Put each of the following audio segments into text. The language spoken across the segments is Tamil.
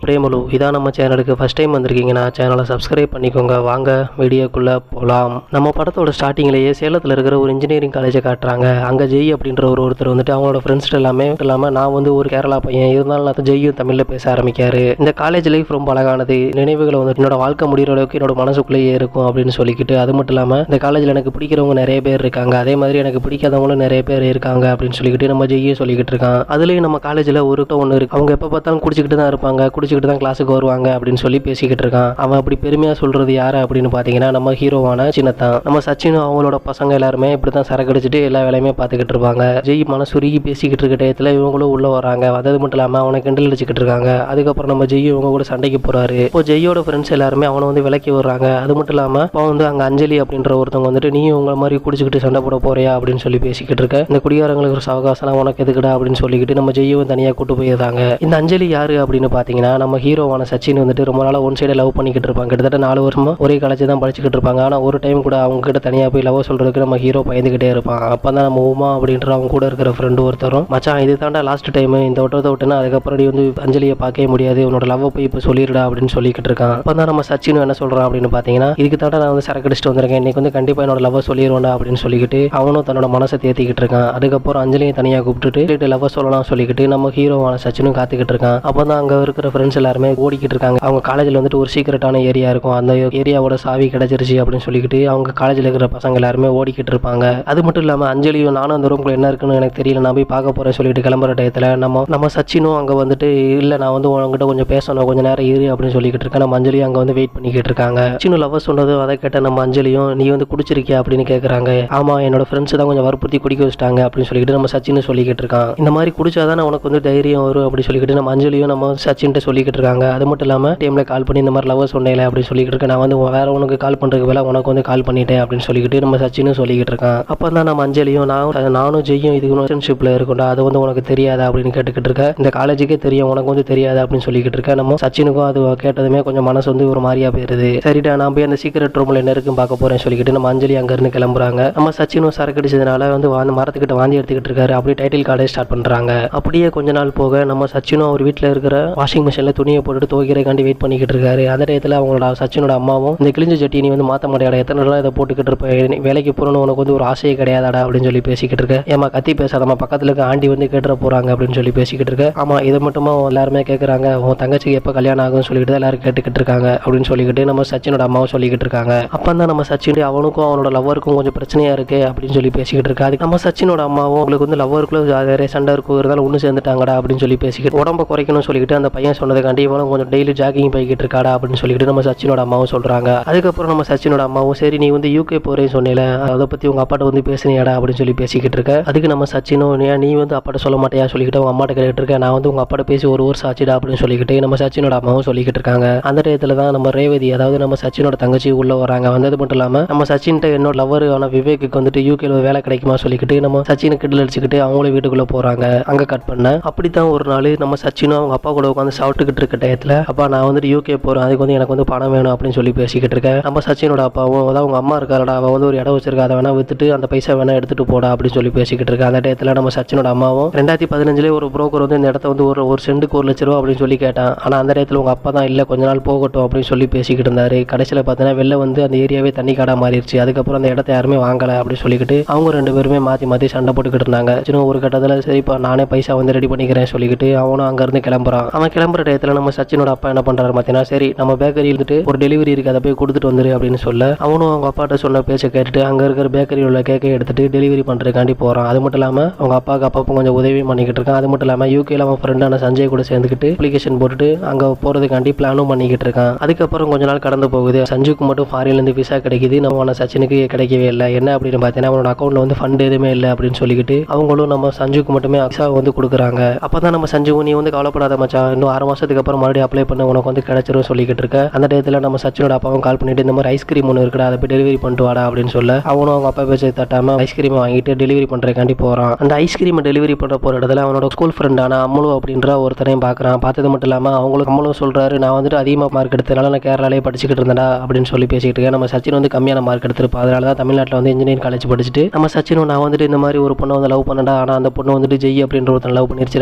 பிரேமலு. இதான் நம்ம சேனலுக்கு ஃபர்ஸ்ட் டைம் வந்திருக்கீங்கன்னா சேனலை சப்ஸ்கிரைப் பண்ணிக்கோங்க. வாங்க வீடியோக்குள்ளே போகலாம். நம்ம படத்தோட ஸ்டார்டிங்லேயே சேலத்தில் இருக்கிற ஒரு இன்ஜினியரிங் காலேஜை காட்டுறாங்க. அங்கே ஜெய் அப்படின்ற ஒருத்தர் வந்துட்டு அவங்களோட ஃப்ரெண்ட்ஸ்ட்டு எல்லாமே இல்லாமல் நான் வந்து ஒரு கேரளா பையன் இருந்தாலும் நான் ஜெய்யும் தமிழில் பேச ஆரம்பிக்காரு. இந்த காலேஜ் லைஃப் ரொம்ப அழகானது, நினைவுகளை வந்து என்னோட வாழ்க்கை முடிகிற அளவுக்கு என்னோட மனசுக்குள்ளேயே இருக்கும் அப்படின்னு சொல்லிக்கிட்டு, அது மட்டும் இல்லாமல் இந்த காலேஜில் எனக்கு பிடிக்கிறவங்க நிறைய பேர் இருக்காங்க, அதே மாதிரி எனக்கு பிடிக்காதவங்களும் நிறைய பேர் இருக்காங்க அப்படின்னு சொல்லிக்கிட்டு நம்ம ஜெய்யும் சொல்லிக்கிட்டு இருக்கான். அதுலேயும் நம்ம காலேஜில் ஒன்று இருக்கு, அவங்க எப்போ பார்த்தாலும் குடிச்சிக்கிட்டு தான் இருப்பாங்க, குடிச்சிக்கிட்டு தான் கிளாஸுக்கு வருவாங்க அப்படின்னு சொல்லி பேசிக்கிட்டு இருக்கான். அவன் அப்படி பெருமையாக சொல்றது யாரு அப்படின்னு பார்த்தீங்கன்னா நம்ம ஹீரோவான சின்னத்தான். நம்ம சச்சினும் அவங்களோட பசங்க எல்லாருமே இப்படி தான் சரக்கு அடிச்சுட்டு எல்லா வேலையுமே பார்த்துக்கிட்டு இருப்பாங்க. ஜெய் மனசுருகி பேசிக்கிட்டு இருக்க டயத்தில் இவங்களும் உள்ள வராங்க. அது மட்டும் இல்லாமல் அவனை கிண்டல் அடிச்சுக்கிட்டு இருக்காங்க. அதுக்கப்புறம் நம்ம ஜெய் இவங்க கூட சண்டைக்கு போறாரு. இப்போ ஜெய்யோட ஃப்ரெண்ட்ஸ் எல்லாருமே அவனை வந்து விலக்கி விடுறாங்க. அது மட்டும் இல்லாமல் இப்போ வந்து அங்கே அஞ்சலி அப்படின்ற ஒருத்தவங்க வந்துட்டு நீயும் உங்களை மாதிரி குடிச்சிக்கிட்டு சண்டை போட போறியா அப்படின்னு சொல்லி பேசிக்கிட்டு இருக்க. இந்த குடியாரங்களுக்கு ஒரு சவகாசம் உனக்கு எதுக்குடா அப்படின்னு சொல்லிக்கிட்டு நம்ம ஜெய்யும் தனியாக கூட்டு போயிருந்தாங்க. இந்த அஞ்சலி யாரு அப்படின்னு பார்த்தீங்கன்னா நம்ம ஹீரோவான சச்சின் வந்துட்டு ரொம்ப நாளாக ஒன் சைடு லவ் பண்ணிக்கிட்டு இருப்பாங்க. கிட்டத்தட்ட 4 வருஷமா ஒரே காலேஜ் தான் படிச்சுக்கிட்டு இருப்பாங்க. ஆனால் ஒரு டைம் கூட அவங்க கிட்ட தனியாக போய் லவ் சொல்றதுக்கு நம்ம ஹீரோ பயந்துகிட்டே இருப்பான். அப்போ தான் நம்ம உமா அப்படின்ற அவங்க கூட இருக்கிற ஃப்ரெண்டு ஒருத்தரும் மச்சான் இது தாண்டா லாஸ்ட் டைம், இந்த வட்டத்தை விட்டுனா அதுக்கப்புறம் நீ வந்து அஞ்சலியை பார்க்கவே முடியாது, உன்னோட லவ் போய் இப்போ சொல்லிடுடா அப்படின்னு சொல்லிக்கிட்டு இருக்கான். அப்போ தான் நம்ம சச்சினும் என்ன சொல்றான் அப்படின்னு பார்த்தீங்கன்னா இதுக்கு தாண்டா நான் வந்து சரக்கு அடிச்சுட்டு வந்திருக்கேன், இன்னைக்கு வந்து கண்டிப்பாக என்னோட லவ் சொல்லிடுவேன்டா அப்படின்னு சொல்லிக்கிட்டு அவனும் தன்னோட மனசை தேத்திக்கிட்டு இருக்கான். அதுக்கப்புறம் அஞ்சலியை தனியாக கூப்பிட்டுட்டு லவ் சொல்லலாம் சொல்லிக்கிட்டு நம்ம ஹீரோவான சச்சினும் காத்துக்கிட்டு இருக்கான். அப்போ தான் அங்கே இருக்கிற ஃப்ரெண்ட்ஸ் எல்லாருமே ஓடிக்கிட்டு இருக்காங்க. அவங்க காலேஜில் வந்துட்டு ஒரு சீக்கிரட்டான ஏரியா இருக்கும், அந்த ஏரியாவோட சாவி கிடைச்சிருச்சு அப்படின்னு சொல்லிக்கிட்டு அவங்க காலேஜில் இருக்கிற பசங்க எல்லாருமே ஓடிக்கிட்டு இருப்பாங்க. அது மட்டும் இல்லாமல் அஞ்சலியும் நானும் அந்த ரூம்ல என்ன இருக்குன்னு எனக்கு தெரியல, நான் போய் பார்க்க போறேன் சொல்லிட்டு கிளம்புற டயத்தில் நம்ம சச்சினும் அங்கே வந்துட்டு இல்லை நான் வந்து உங்ககிட்ட கொஞ்சம் பேசணும், கொஞ்சம் நேரம் இரு அப்படின்னு சொல்லிக்கிட்டு இருக்கேன். நம்ம அஞ்சலியும் அங்கே வந்து வெயிட் பண்ணிக்கிட்டு இருக்காங்க. சச்சினு லவ் சொன்னது அதை கேட்ட நம்ம அஞ்சலியும் நீ வந்து குடிச்சிருக்கியா அப்படின்னு கேட்குறாங்க. ஆமா என்னோட ஃப்ரெண்ட்ஸ் தான் கொஞ்சம் வற்புறுத்தி குடிக்க வச்சிட்டாங்க அப்படின்னு சொல்லிக்கிட்டு நம்ம சச்சினு சொல்லிக்கிட்டு இருக்கான். இந்த மாதிரி குடிச்சாதான் உனக்கு வந்து தைரியம் வரும் அப்படின்னு சொல்லிக்கிட்டு நம்ம அஞ்சலியும் நம்ம சச்சின்ட்டு சொல்லிக்கிட்டு இருக்காங்க. அது மட்டும் இல்லாமல் டைமில் கால் பண்ணி இந்த மாதிரி லவ் சொன்னேன் அப்படின்னு சொல்லிக்கிட்டு இருக்கேன், நான் வந்து வேற உனக்கு கால் பண்ணுறதுக்கு வேலை உனக்கு வந்து கால் பண்ணிட்டேன் அப்படின்னு சொல்லிக்கிட்டு நம்ம சச்சினும் சொல்லிக்கிட்டு இருக்கான். அப்போ தான் நம்ம அஞ்சலியும் நானும் ஜெய்யும் இதுக்கு ரிலேஷன்ஷிப்பில் இருக்கும்டா, அது வந்து உனக்கு தெரியாதா அப்படின்னு கேட்டுக்கிட்டு இருக்க. இந்த காலேஜுக்கே தெரியும் உனக்கு வந்து தெரியாது அப்படின்னு சொல்லிக்கிட்டு இருக்க. நம்ம சச்சினுக்கும் அது கேட்டதுமே கொஞ்சம் மனசு வந்து ஒரு மாதிரியா போயிருது. சரிடா நான் போய் அந்த சீக்கிரட் ரூமில் என்ன இருக்குன்னு பார்க்க போறேன் சொல்லிக்கிட்டு நம்ம அஞ்சலி அங்கேருந்து கிளம்புறாங்க. நம்ம சச்சினும் சரக்கு அடிச்சதுனால வந்து மரத்துக்கிட்ட வாந்தி எடுத்துக்கிட்டு இருக்காரு. அப்படியே டைட்டில் கார்டே ஸ்டார்ட் பண்ணுறாங்க. அப்படியே கொஞ்ச நாள் போக நம்ம சச்சினும் அவர் வீட்டில் இருக்கிற வாஷிங் மிஷினில் துணியை போட்டுட்டு துவைக்கிறக்காண்டி வெயிட் பண்ணிக்கிட்டு இருக்காரு. அந்த டயத்தில் அவங்களோட சச்சினோட அம்மாவும் இந்த கிழிஞ்ச சட்டி நீ வந்து மாற்ற மாட்டேடா, எத்தனை நாளாக இதை போட்டுக்கிட்டு இருப்பேன், வேலைக்கு போகணும்னு உனக்கு வந்து ஒரு ஆசையே கிடையாதாடா அப்படின்னு சொல்லி பேசிக்கிட்டு இருக்க. ஏமா கத்தி பேசாதம்மா, பக்கத்தில் இருக்க ஆண்டி வந்து கேட்டுற போறாங்க அப்படின்னு சொல்லி பேசிக்கிட்டு இருக்க. ஆமா இதை மட்டுமா எல்லாருமே கேட்குறாங்க, உன் தங்கச்சிக்கு எப்போ கல்யாணம் ஆகும்னு சொல்லிட்டு எல்லாரும் கேட்டுக்கிட்டு இருக்காங்க அப்படின்னு சொல்லிக்கிட்டு நம்ம சச்சினோட அம்மாவும் சொல்லிக்கிட்டு இருக்காங்க. அப்போ தான் நம்ம சச்சின் அவனுக்கும் அவனோட லவ்வருக்கும் கொஞ்சம் பிரச்சனையா இருக்கு அப்படின்னு சொல்லி பேசிக்கிட்டு இருக்காது. நம்ம சச்சினோட அம்மாவும் உங்களுக்கு வந்து லவ்வருக்குள்ள நிறைய சண்டை இருக்கும், இருந்தாலும் ஒன்று சேர்ந்துட்டாங்கடா அப்படின்னு சொல்லி பேசிக்கிட்டு உடம்ப குறைக்கணும்னு சொல்லிக்கிட்டு அந்த பையன் சொன்னதுக்காண்டி இவனும் கொஞ்சம் டெய்லி ஜாகிங் போய்கிட்டு இருக்காடா அப்படின்னு சொல்லிட்டு நம்ம சச்சினோட அம்மாவும் சொல்றாங்க. அதுக்கப்புறம் நம்ம சச்சினோட அம்மாவும் சரி நீ வந்து யூகே போறேன்னு சொன்னேல, அதை பத்தி உங்க அப்பாட்ட வந்து பேசுனியாடா அப்படின்னு சொல்லி பேசிக்கிட்டு இருக்க. அதுக்கு நம்ம சச்சினும் நீ வந்து அப்பாட்ட சொல்ல மாட்டியா சொல்லிக்கிட்டு அவங்க அம்மாட்ட கேட்டுட்டு இருக்க. நான் வந்து உங்க அப்பாட்ட பேசி ஒரு வருஷம் ஆச்சுடா அப்படின்னு சொல்லிக்கிட்டு நம்ம சச்சினோட அம்மாவும் சொல்லிக்கிட்டு இருக்காங்க. அந்த டயத்துல தான் நம்ம ரேவதி அதாவது நம்ம சச்சினோட தங்கச்சி உள்ள வராங்க. வந்தது மட்டும் இல்லாம நம்ம சச்சின்ட்ட என்னோட லவ்வர் ஆன விவேக்கு வந்துட்டு யூகேல வேலை கிடைக்குமா சொல்லிக்கிட்டு நம்ம சச்சினை கிண்டல் அடிச்சுக்கிட்டு அவங்களும் வீட்டுக்குள்ள போறாங்க. அங்க கட் பண்ண அப்படித்தான் ஒரு நாள் நம்ம சச்சினும் அவங்க அப்பா கூட உட்காந்து சாப்பிட்டுக்கிட்டு இருக்க டயத்துல அப்பா நான் வந்துட்டு யூகே போறேன், அதுக்கு வந்து எனக்கு வந்து பணம் வேணும் அப்படின்னு சொல்லி பேசிக்கிட்டு இருக்கேன். நம்ம சச்சினோட அப்பாவும் அதாவது அவங்க அம்மா இருக்காரடா, அவன் வந்து ஒரு இடம் வச்சிருக்கா, அதை வேணா வித்துட்டு அந்த பைசா வேணா எடுத்துட்டு போடா அப்படின்னு சொல்லி பேசிக்கிட்டு இருக்கேன். அந்த டயத்துல நம்ம சச்சினோட அம்மாவும் 2015 ஒரு புரோக்கர் வந்து இந்த இடத்த வந்து ஒரு சென்ட்டுக்கு 1 லட்ச ரூபா அப்படின்னு சொல்லி கேட்டான். ஆனா அந்த இடத்துல உங்க அப்பா தான் இல்லை கொஞ்ச நாள் போகட்டும் அப்படின்னு சொல்லி பேசிக்கிட்டு இருந்தாரு. கடைசியில் பார்த்தீங்கன்னா வெளில வந்து அந்த ஏரியாவே தண்ணி காடா மாறிடுச்சு. அதுக்கப்புறம் அந்த இடத்த யாருமே வாங்கலை அப்படின்னு சொல்லிக்கிட்டு அவங்க 2 பேருமே மாற்றி சண்டை போட்டுக்கிட்டு இருந்தாங்க. சின்ன ஒரு கட்டத்தில் சரிப்பா நானே பைசா வந்து ரெடி பண்ணிக்கிறேன் சொல்லிக்கிட்டு அவனும் அங்கேருந்து கிளம்புறான். அவன் கிளம்புற டயத்தில் நம்ம சச்சினோட அப்பா என்ன பண்ணுறாரு பார்த்தீங்கன்னா சரி நம்ம பேக்கரி இருந்துட்டு ஒரு டெலிவரி இருக்கு அதை போய் கொடுத்துட்டு வந்துரு அப்படின்னு சொல்ல அவனும் அவங்க அப்பாட்ட சொன்ன பேச்சை கேட்டுட்டு அங்கே இருக்கிற பேக்கரியில் உள்ள கேக்கை எடுத்துட்டு டெலிவரி பண்ணுறதுக்காண்டி போகிறான். அது மட்டும் இல்லாமல் அவங்க அப்பாவுக்கு அப்பப்போ கொஞ்சம் உதவியும் பண்ணிக்கிட்டு இருக்கான். அது மட்டும் இல்லாமல் யூகேல அவன் ஃப்ரெண்டான சஞ்சய் கூட சேர்ந்துக்கிட்டு அப்ளிகேஷன் போட்டுட்டு அங்கே போகிறதுக்காண்டி பிளானும் பண்ணிக்கிட்டு இருக்கான். அதுக்கப்புறம் கொஞ்ச நாள் கடந்து போகுது. சஞ்சுக்கு மட்டும் ஃபாரின்லேருந்து விசா கிடைக்குது, நம்ம சச்சினுக்கு கிடைக்கவே இல்லை. என்ன அப்படின்னு பார்த்தீங்கன்னா அவனோட அக்கௌண்ட்ல வந்து ஃபண்ட் எதுவுமே இல்லை அப்படின்னு சொல்லிக்கிட்டு அவங்களும் நம்ம சஞ்சுக்கு மட்டுமே விசா வந்து கொடுக்குறாங்க. அப்போ தான் நம்ம சஞ்சு நீ வந்து கவலைப்படாத மச்சான், இன்னும் 6 மாதத்துக்கு அப்புறம் மறுபடியும் அப்ளை பண்ண உனக்கு வந்து கிடைச்சிரும் சொல்லிக்கிட்டு இருக்க. அந்த டயத்தில் நம்ம சச்சினோட அப்பாவும் கால் பண்ணிட்டு இந்த மாதிரி ஐஸ்கிரீம் ஒன்று இருக்குடா அதை போய் டெலிவரி பண்ணிட்டு வாடா அப்படின்னு சொல்ல அவனும் அவங்க அப்பா பேச தட்டாம ஐஸ்கிரீமை வாங்கிட்டு டெலிவரி பண்ணுறதுக்காண்டி போகிறான். அந்த ஐஸ்கிரீமை டெலிவரி பண்ண போகிற இடத்துல அவனோட ஸ்கூல் ஃப்ரெண்டான அம்மலு அப்படின்ற ஒருத்தரையும் பார்க்குறான். பார்த்தது மட்டும் இல்லாமல் அவங்களுக்கு அம்மலும் சொல்கிறாரு நான் வந்துட்டு அதிகமாக மார்க் எடுத்ததுனால நான் கேரளாலே படிச்சுக்கிட்டு இருந்தேன்டா அப்படின்னு சொல்லி பேசிக்கிட்டு இருக்கேன். நம்ம சச்சின் வந்து கம்மியான மார்க் எடுத்திருப்பா, அதனால தான் தமிழ்நாட்டில் வந்து இன்ஜினியரிங் காலேஜ் படிச்சுட்டு நம்ம சச்சினும் நான் வந்துட்டு இந்த மாதிரி ஒரு பொண்ணை வந்து லவ் பண்ணடா, ஆனால் அந்த பொண்ணு வந்துட்டு ஜெய் அப்படின்ற ஒருத்தன் லவ் பண்ணிருச்சு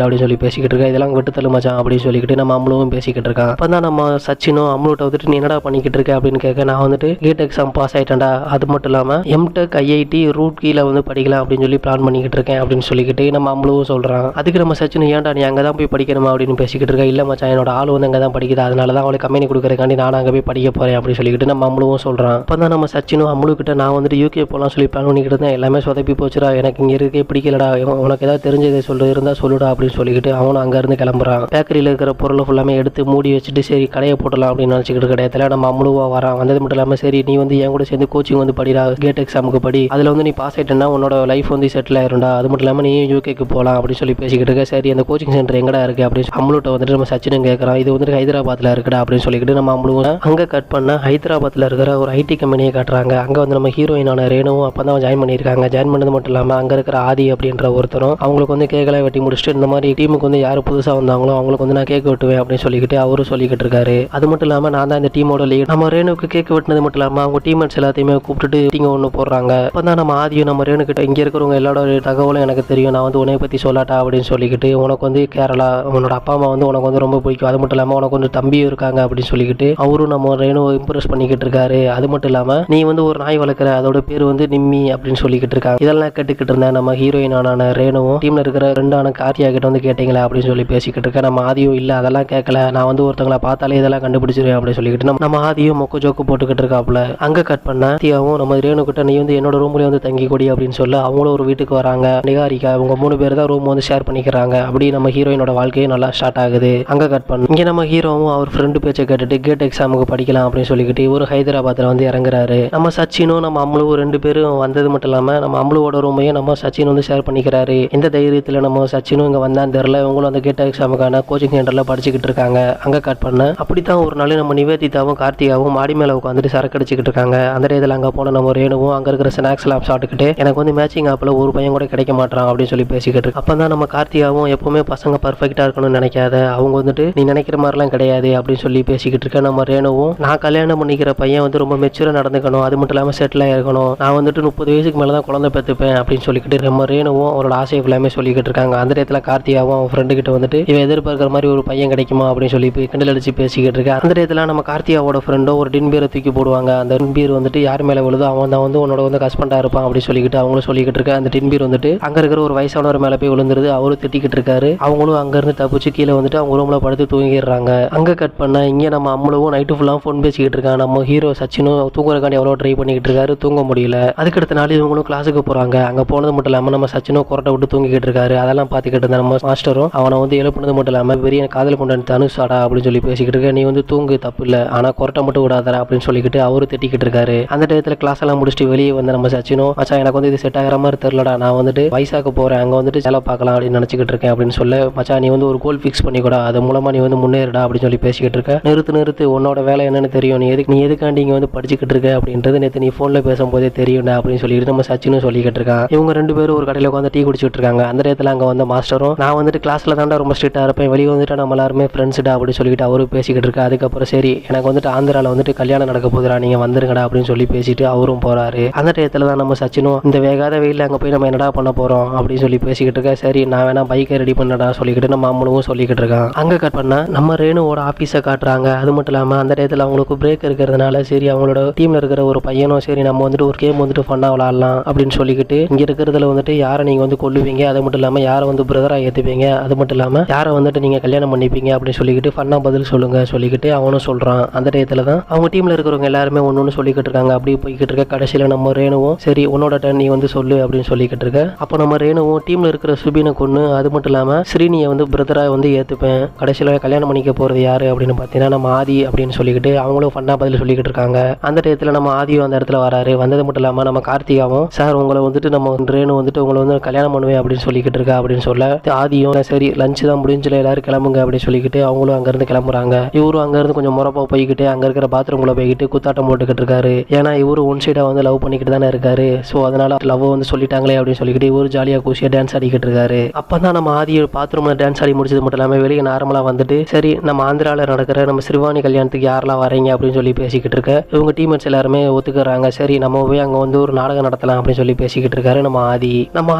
அப்படின்னு சொல்லி பேசிக்கிட்டு இருக்கேன். இதெல்லாம் விட்டு தள்ளு மச்சான் அப்படின்னு சொல்லிக்கிட்டு நம்ம நம்ம அம்முவும் பேசிக்கிட்டு இருக்கான். அப்போ தான் நம்ம சச்சினும் அம்முட்ட வந்துட்டு நீ என்னடா பண்ணிக்கிட்டு இருக்க அப்படின்னு கேட்க, நான் வந்துட்டு கேட் எக்ஸாம் பாஸ் ஆயிட்டேன்டா, அது மட்டும் இல்லாமல் எம்டெக் ஐஐடி ரூட் கீழே வந்து படிக்கலாம் அப்படின்னு சொல்லி பிளான் பண்ணிக்கிட்டு இருக்கேன் அப்படின்னு சொல்லிக்கிட்டு நம்ம அம்முவும் சொல்கிறான். அதுக்கு நம்ம சச்சின் ஏன்டா நீ அங்கே தான் போய் படிக்கணுமா அப்படின்னு பேசிக்கிட்டு இருக்கா. இல்லை மச்சான் என்னோட ஆள் வந்து அங்கே தான் படிக்குது, அதனால தான் அவளுக்கு கம்பெனி கொடுக்குறக்காண்டி நான் அங்கே போய் படிக்க போகிறேன் அப்படின்னு சொல்லிக்கிட்டு நம்ம அம்முவும் சொல்கிறான். அப்போ தான் நம்ம சச்சினும் அம்முக்கிட்ட நான் வந்துட்டு யூகே போகலாம் சொல்லி பிளான் பண்ணிக்கிட்டு இருந்தேன், எல்லாமே சொதப்பி போச்சுடா, எனக்கு இங்கே இருக்கே பிடிக்கலடா, உனக்கு ஏதாவது தெரிஞ்சதை இருந்தால் சொல்லுடா அப்படின்னு சொல்லிக்கிட்டு அவனும் அங்கேருந்து கிளம்புறான். பேக்கரியில் இருக்கிற பொருளை ஃபுல்லாமே எடுத்து மூடி வச்சுட்டு சரி கடையை போட்டலாம் அப்படின்னு நினச்சிக்கிட்டு கிடையாது. நம்ம அம்முழுவா வரான். வந்தது மட்டும் இல்லாமல் சரி நீ வந்து என் கூட சேர்ந்து கோச்சிங் வந்து படிடா, கேட் எக்ஸாமுக்கு படி, அதில் வந்து நீ பாஸ் ஆகிட்டேன்னா உன்னோட லைஃப் வந்து செட்டில் ஆயிரும்டா, அது மட்டும் இல்லாமல் நீ யூகேக்கு போகலாம் அப்படின்னு சொல்லி பேசிக்கிட்டு இருக்க. சரி அந்த கோச்சிங் சென்டர் எங்கடா இருக்குது அப்படின்னு அம்முட்ட வந்துட்டு நம்ம சச்சினும் கேட்குறான். இது வந்துட்டு ஹைதராபாத்தில் இருக்குடா அப்படின்னு சொல்லிக்கிட்டு நம்ம அம்முழுவும் அங்கே கட் பண்ண ஹைதராபாத்தில் இருக்கிற ஒரு ஐடி கம்பெனியை காட்டுறாங்க. அங்கே வந்து நம்ம ஹீரோயினான ரேணுவும் அப்போ தான் ஜாயின் பண்ணியிருக்காங்க. ஜாயின் பண்ணது மட்டும் இல்லாமல் அங்கே இருக்கிற ஆதி அப்படின்ற ஒருத்தரும் அவங்களுக்கு வந்து கேக்கெல்லாம் வெட்டி முடிச்சுட்டு இந்த மாதிரி டீமுக்கு வந்து யார் புதுசாக வந்தாங்களோ அவங்களுக்கு வந்து நான் கேக் வெட்டுவேன் அப்படின்னு சொல்லிக்கிட்டு அவரும் சொல்லிக்கிட்டு இருக்காரு. அது மட்டும் இல்லாமல் நான் தான் இந்த டீமோட லீட். நம்ம ரேணுக்கு கேக் வெட்டினது மட்டும் இல்லாமல் அவங்க டீம்மேட்ஸ் எல்லாத்தையுமே கூப்பிட்டுட்டு டீங்க ஒன்று போடுறாங்க. அப்போ தான் நம்ம ஆதியும் நம்ம ரேணு கிட்ட இங்கே இருக்கிறவங்க எல்லாரோட தகவலும் எனக்கு தெரியும், நான் வந்து உன்னை பற்றி சொல்லாட்டா அப்படின்னு சொல்லிக்கிட்டு உனக்கு வந்து கேரளா உன்னோட அப்பா அம்மா வந்து உனக்கு வந்து ரொம்ப பிடிக்கும், அது மட்டும் இல்லாமல் உனக்கு வந்து தம்பியும் இருக்காங்க அப்படின்னு சொல்லிக்கிட்டு அவரும் நம்ம ரேணுவை இம்ப்ரெஸ் பண்ணிக்கிட்டு இருக்காரு. அது மட்டும் இல்லாமல் நீ வந்து ஒரு நாய் வளர்க்குற, அதோட பேர் வந்து நிம்மி அப்படின்னு சொல்லிக்கிட்டு இருக்காங்க. இதெல்லாம் கேட்டுக்கிட்டு இருந்தேன் நம்ம ஹீரோயினான ரேணுவும் டீம்ல இருக்கிற ரெண்டான கார்த்தியா கிட்ட வந்து கேட்டீங்களா அப்படின்னு சொல்லி பேசிக்கிட்டு இருக்கேன். நம்ம ஆதியும் இல்லை அதெல்லாம் கேட்கல, நான் வந்து ஒருத்தங்களை பார்த்தாலே இதெல்லாம் கண்டுபிடிச்சிருவேன் அப்படின்னு சொல்லிக்கிட்டு நம்ம ஆதியும் மொக்க ஜோக்கு போட்டுக்கிட்டு இருக்காப்புல. அங்கே கட் பண்ண தியாவும் நம்ம ரேணு கிட்ட நீ வந்து என்னோட ரூம்லேயே வந்து தங்கி கொடி அப்படின்னு சொல்ல அவங்களும் ஒரு வீட்டுக்கு வராங்க. நிகாரிகா அவங்க 3 பேர் தான் ரூம் வந்து ஷேர் பண்ணிக்கிறாங்க. அப்படி நம்ம ஹீரோயினோட வாழ்க்கையும் நல்லா ஸ்டார்ட் ஆகுது. அங்கே கட் பண்ண இங்கே நம்ம ஹீரோவும் அவர் ஃப்ரெண்டு பேச்சை கேட்டுட்டு கேட் எக்ஸாமுக்கு படிக்கலாம் அப்படின்னு சொல்லிக்கிட்டு ஒரு ஹைதராபாத்தில் வந்து இறங்குறாரு. நம்ம சச்சினும் நம்ம அம்முழுவும் 2 பேரும் வந்தது மட்டும் இல்லாமல் நம்ம அம்முழுவோட ரூமையும் நம்ம சச்சின் வந்து ஷேர் பண்ணிக்கிறாரு. இந்த தைரியத்தில் நம்ம சச்சினும் இங்கே வந்தான்னு தெரியல, இவங்களும் அந்த கேட் எக்ஸாமுக்கான கோச்சிங் சென்டரில் படிச்சுக்கிட்டு இருக்காங்க. அங்கே கட் பண்ண அப்படித்தான் ஒரு நாள் நம்ம நிவேதிதாவும் கார்த்திகாவும் மாடி மேலே உட்காந்துட்டு சரக்கு அடிச்சுக்கிட்டு இருக்காங்க. அந்த இடத்துல அங்கே போன நம்ம ரேணுவும் அங்கே இருக்கிற ஸ்நாக்ஸ் எல்லாம் சாப்பிட்டுக்கிட்டு எனக்கு வந்து மேட்சிங் ஆப்பில் ஒரு பையன் கூட கிடைக்க மாட்டான் அப்படின்னு சொல்லி பேசிக்கிட்டு இருக்கு. அப்போ தான் நம்ம கார்த்திகாவும் எப்பவுமே பசங்க பர்ஃபெக்டாக இருக்கணும்னு நினைக்காத, அவங்க வந்துட்டு நீ நினைக்கிற மாதிரிலாம் கிடையாது அப்படின்னு சொல்லி பேசிக்கிட்டு இருக்க. நம்ம ரேணுவும் நான் கல்யாணம் பண்ணிக்கிற பையன் வந்து ரொம்ப மெச்சூராக நடந்துக்கணும், அது மட்டும் இல்லாமல் செட்டிலாக இருக்கணும், நான் வந்துட்டு 30 வயசுக்கு மேலே தான் குழந்தை பெற்றுப்பேன் அப்படின்னு சொல்லிக்கிட்டு நம்ம ரேணுவும் அவரோட ஆசை எல்லாமே சொல்லிக்கிட்டு இருக்காங்க. அந்த இடத்துல கார்த்திகாவும் அவன் ஃப்ரெண்டு கிட்ட வந்துட்டு இவன் எதிர்பார்க்குற மாதிரி ஒரு பையன் கிடைக்குமா அப்படின்னு சொல்லி கிண்டல் அடிச்சு பேசிக்கிட்டு இருக்கேன். அந்த இடத்துல நம்ம கார்த்திகாவோட ஃப்ரெண்டோ ஒரு டின் பீரை தூக்கி போடுவாங்க. அந்த டின் பீர் வந்துட்டு யார் மேலே விழுதோ அவன் தான் வந்து உன்னோட வந்து ஹஸ்பண்டாக இருப்பான் அப்படின்னு சொல்லிக்கிட்டு அவங்களும் சொல்லிக்கிட்டு இருக்க. அந்த டின் பீர் வந்துட்டு அங்கே இருக்கிற ஒரு வயசானவர் மேலே போய் விழுந்துருது. அவரும் திட்டிக்கிட்டு இருக்காரு. அவங்களும் அங்கேருந்து தப்பிச்சு கீழே வந்துட்டு அவங்க ரூம்ல படுத்து தூங்கிடுறாங்க. அங்கே கட் பண்ண இங்கே நம்ம அம்முழுவும் நைட்டு ஃபுல்லாக ஃபோன் பேசிக்கிட்டு இருக்காங்க. நம்ம ஹீரோ சச்சினும் தூங்குறக்காண்டி எவ்வளோ ட்ரை பண்ணிக்கிட்டு இருக்காரு, தூங்க முடியல. அதுக்கடுத்த நாள் இவங்களும் கிளாஸுக்கு போகிறாங்க. அங்கே போனது மட்டும் இல்லாமல் நம்ம சச்சினும் கொரட்டை விட்டு தூங்கிக்கிட்டு இருக்காரு. அதெல்லாம் பார்த்துக்கிட்டு இருந்த நம்ம மாஸ்டரும் அவனை வந்து எழுப்புனது மட்டும் இல்லாமல் பெரிய காதல் கொண்டு தனுஷாடா அப்படின்னு சொல்லி பேசிக்கிட்டு இருக்க, நீ வந்து தூங்கு தப்பு இல்லை, ஆனால் கொரட்டை மட்டும் விடாதரா அப்படின்னு சொல்லிக்கிட்டு அவரு திட்டிக்கிட்டு இருக்காரு. அந்த டயத்தில் கிளாஸ் எல்லாம் முடிச்சுட்டு வெளியே வந்து நம்ம சச்சினும் மச்சான் எனக்கு வந்து இது செட் ஆகிற மாதிரி தெரியலடா, நான் வந்துட்டு வயசாக்க போகிறேன், அங்கே வந்துட்டு வேலை பார்க்கலாம் அப்படின்னு நினச்சிக்கிட்டு இருக்கேன் அப்படின்னு சொல்ல, மச்சான் நீ வந்து ஒரு கோல் ஃபிக்ஸ் பண்ணி கூட அது மூலமாக நீ வந்து முன்னேறடா அப்படின்னு சொல்லி பேசிக்கிட்டு இருக்க. நிறுத்து உன்னோட வேலை என்னன்னு தெரியும், நீ எதுக்காண்டி இங்கே வந்து படிச்சுக்கிட்டு இருக்க அப்படின்றது நேற்று நீ ஃபோனில் பேசும்போதே தெரியும்டா அப்படின்னு சொல்லிட்டு நம்ம சச்சினும் சொல்லிக்கிட்டு இருக்கான். இவங்க 2 பேரும் ஒரு கடையில் உட்காந்து டீ குடிச்சிட்டு இருக்காங்க. அந்த இடத்துல அங்கே வந்து மாஸ்டரும் நான் வந்துட்டு கிளாஸில் தாண்டா ரொம்ப ஸ்ட்ரிக்டாக இருப்பேன், வெளியே வந்துட்டு நம்ம எல்லாருமே ஃப்ரெண்ட்ஸ்டா அப்படின்னு சொல்லிட்டு அவரும் பேசிக்கிட்டு இருக்கா. அதுக்கப்புறம் சரி எனக்கு வந்துட்டு ஆந்திராவில் வந்துட்டு கல்யாணம் நடக்க போதுடா, நீங்க வந்துருங்கடா அப்படின்னு சொல்லி பேசிட்டு அவரும் போறாரு. அந்த டயத்துல தான் நம்ம சச்சினும் இந்த வேகாத வெயில அங்கே போய் நம்ம என்னடா பண்ண போறோம் அப்படின்னு சொல்லி பேசிக்கிட்டு இருக்க. சரி நான் வேணா பைக்கை ரெடி பண்ணடா சொல்லிக்கிட்டு நம்ம அம்மனும் சொல்லிக்கிட்டு இருக்கான். அங்கே கட் பண்ண நம்ம ரேணுவோட ஆஃபீஸை காட்டுறாங்க. அது மட்டும் இல்லாமல் அந்த டயத்தில் அவங்களுக்கு பிரேக் இருக்கிறதுனால சரி அவங்களோட டீம்ல இருக்கிற ஒரு பையனும் சரி நம்ம வந்துட்டு ஒரு கேம் வந்துட்டு ஃபன்னா விளாடலாம் அப்படின்னு சொல்லிக்கிட்டு இங்கே இருக்கிறதுல வந்துட்டு யாரை நீங்கள் வந்து கொல்லுவீங்க, அது மட்டும் இல்லாமல் யாரை வந்து பிரதராக ஏற்றுப்பீங்க, அது மட்டும் இல்லாமல் யாரை வந்துட்டு நீங்கள் கல்யாணம் பண்ணிப்பீங்க அப்படின்னு சொல்லிக்கிட்டு ஃபன்னா பதில் சொல்லுங்க சொல்லிக்கிட்டு அவனும் சொல்கிறான். அந்த டயத்தில் தான் அவங்க டீமில் இருக்கிறவங்க எல்லாருமே ஒன்று சொல்லிக்கிட்டு இருக்காங்க. அப்படி போய்கிட்டு இருக்க. கடைசியில் நம்ம ரேணுவும் சரி உன்னோட டர்ன் நீ வந்து சொல்லு அப்படின்னு சொல்லிக்கிட்டு இருக்க. அப்போ நம்ம ரேணுவும் டீமில் இருக்கிற சுபினை கொன்று அது மட்டும் இல்லாமல் ஸ்ரீனியை வந்து பிரதராக வந்து ஏற்றுப்பேன், கடைசியில் கல்யாணம் பண்ணிக்க போகிறது யார் அப்படின்னு பார்த்தீங்கன்னா நம்ம ஆதி அப்படின்னு சொல்லிக்கிட்டு அவங்களும் ஃபன்னா பதில் சொல்லிக்கிட்டு இருக்காங்க. அந்த டயத்தில் நம்ம ஆதியும் அந்த இடத்துல வராரு. வந்தது மட்டும் இல்லாமல் நம்ம கார்த்திகாவும் சார் உங்களை வந்துட்டு நம்ம ரேணு வந்துட்டு உங்களை வந்து கல்யாணம் பண்ணுவேன் அப்படின்னு சொல்லிக்கிட்டு இருக்கா அப்படின்னு சொல்ல ஆதியும் சரி லஞ்சு தான் முடிஞ்சல எல்லாரும் கிளம்புங்க அப்படின்னு சொல்லிக்கிட்டு அவங்களும் அங்கேருந்து கிளம்புறாங்க. இவரும் அங்கேருந்து கொஞ்சம் முறப்பா போய்கிட்டு அங்கே இருக்கிற பாத்ரூம்ல போய்கிட்டு குத்தாட்டம் போட்டுக்கிட்டு இருக்காரு. ஏன்னா இவரு ஒன் சைடாக வந்து லவ் பண்ணிக்கிட்டு தானே இருக்காரு. ஸோ அதனால லவ் வந்து சொல்லிட்டாங்களே அப்படின்னு சொல்லிக்கிட்டு இவரு ஜாலியாக குஷியாக டான்ஸ் ஆடிக்கிட்டு இருக்காரு. அப்போ தான் நம்ம ஆதி பாத்ரூம்ல டான்ஸ் ஆடி முடிச்சது மட்டும் இல்லாமல் வெளியே நார்மலாக வந்துட்டு சரி நம்ம ஆந்திராவில் நடக்கிற நம்ம சிறுவாணி கல்யாணத்துக்கு யாரெல்லாம் வரீங்க அப்படின்னு சொல்லி பேசிக்கிட்டு இருக்க. இவங்க டீம்மேட்ஸ் எல்லாருமே ஒத்துக்கிறாங்க. சரி நம்ம போய் அங்கே வந்து ஒரு நாடகம் நடத்தலாம் அப்படின்னு சொல்லி பேசிக்கிட்டு இருக்காரு நம்ம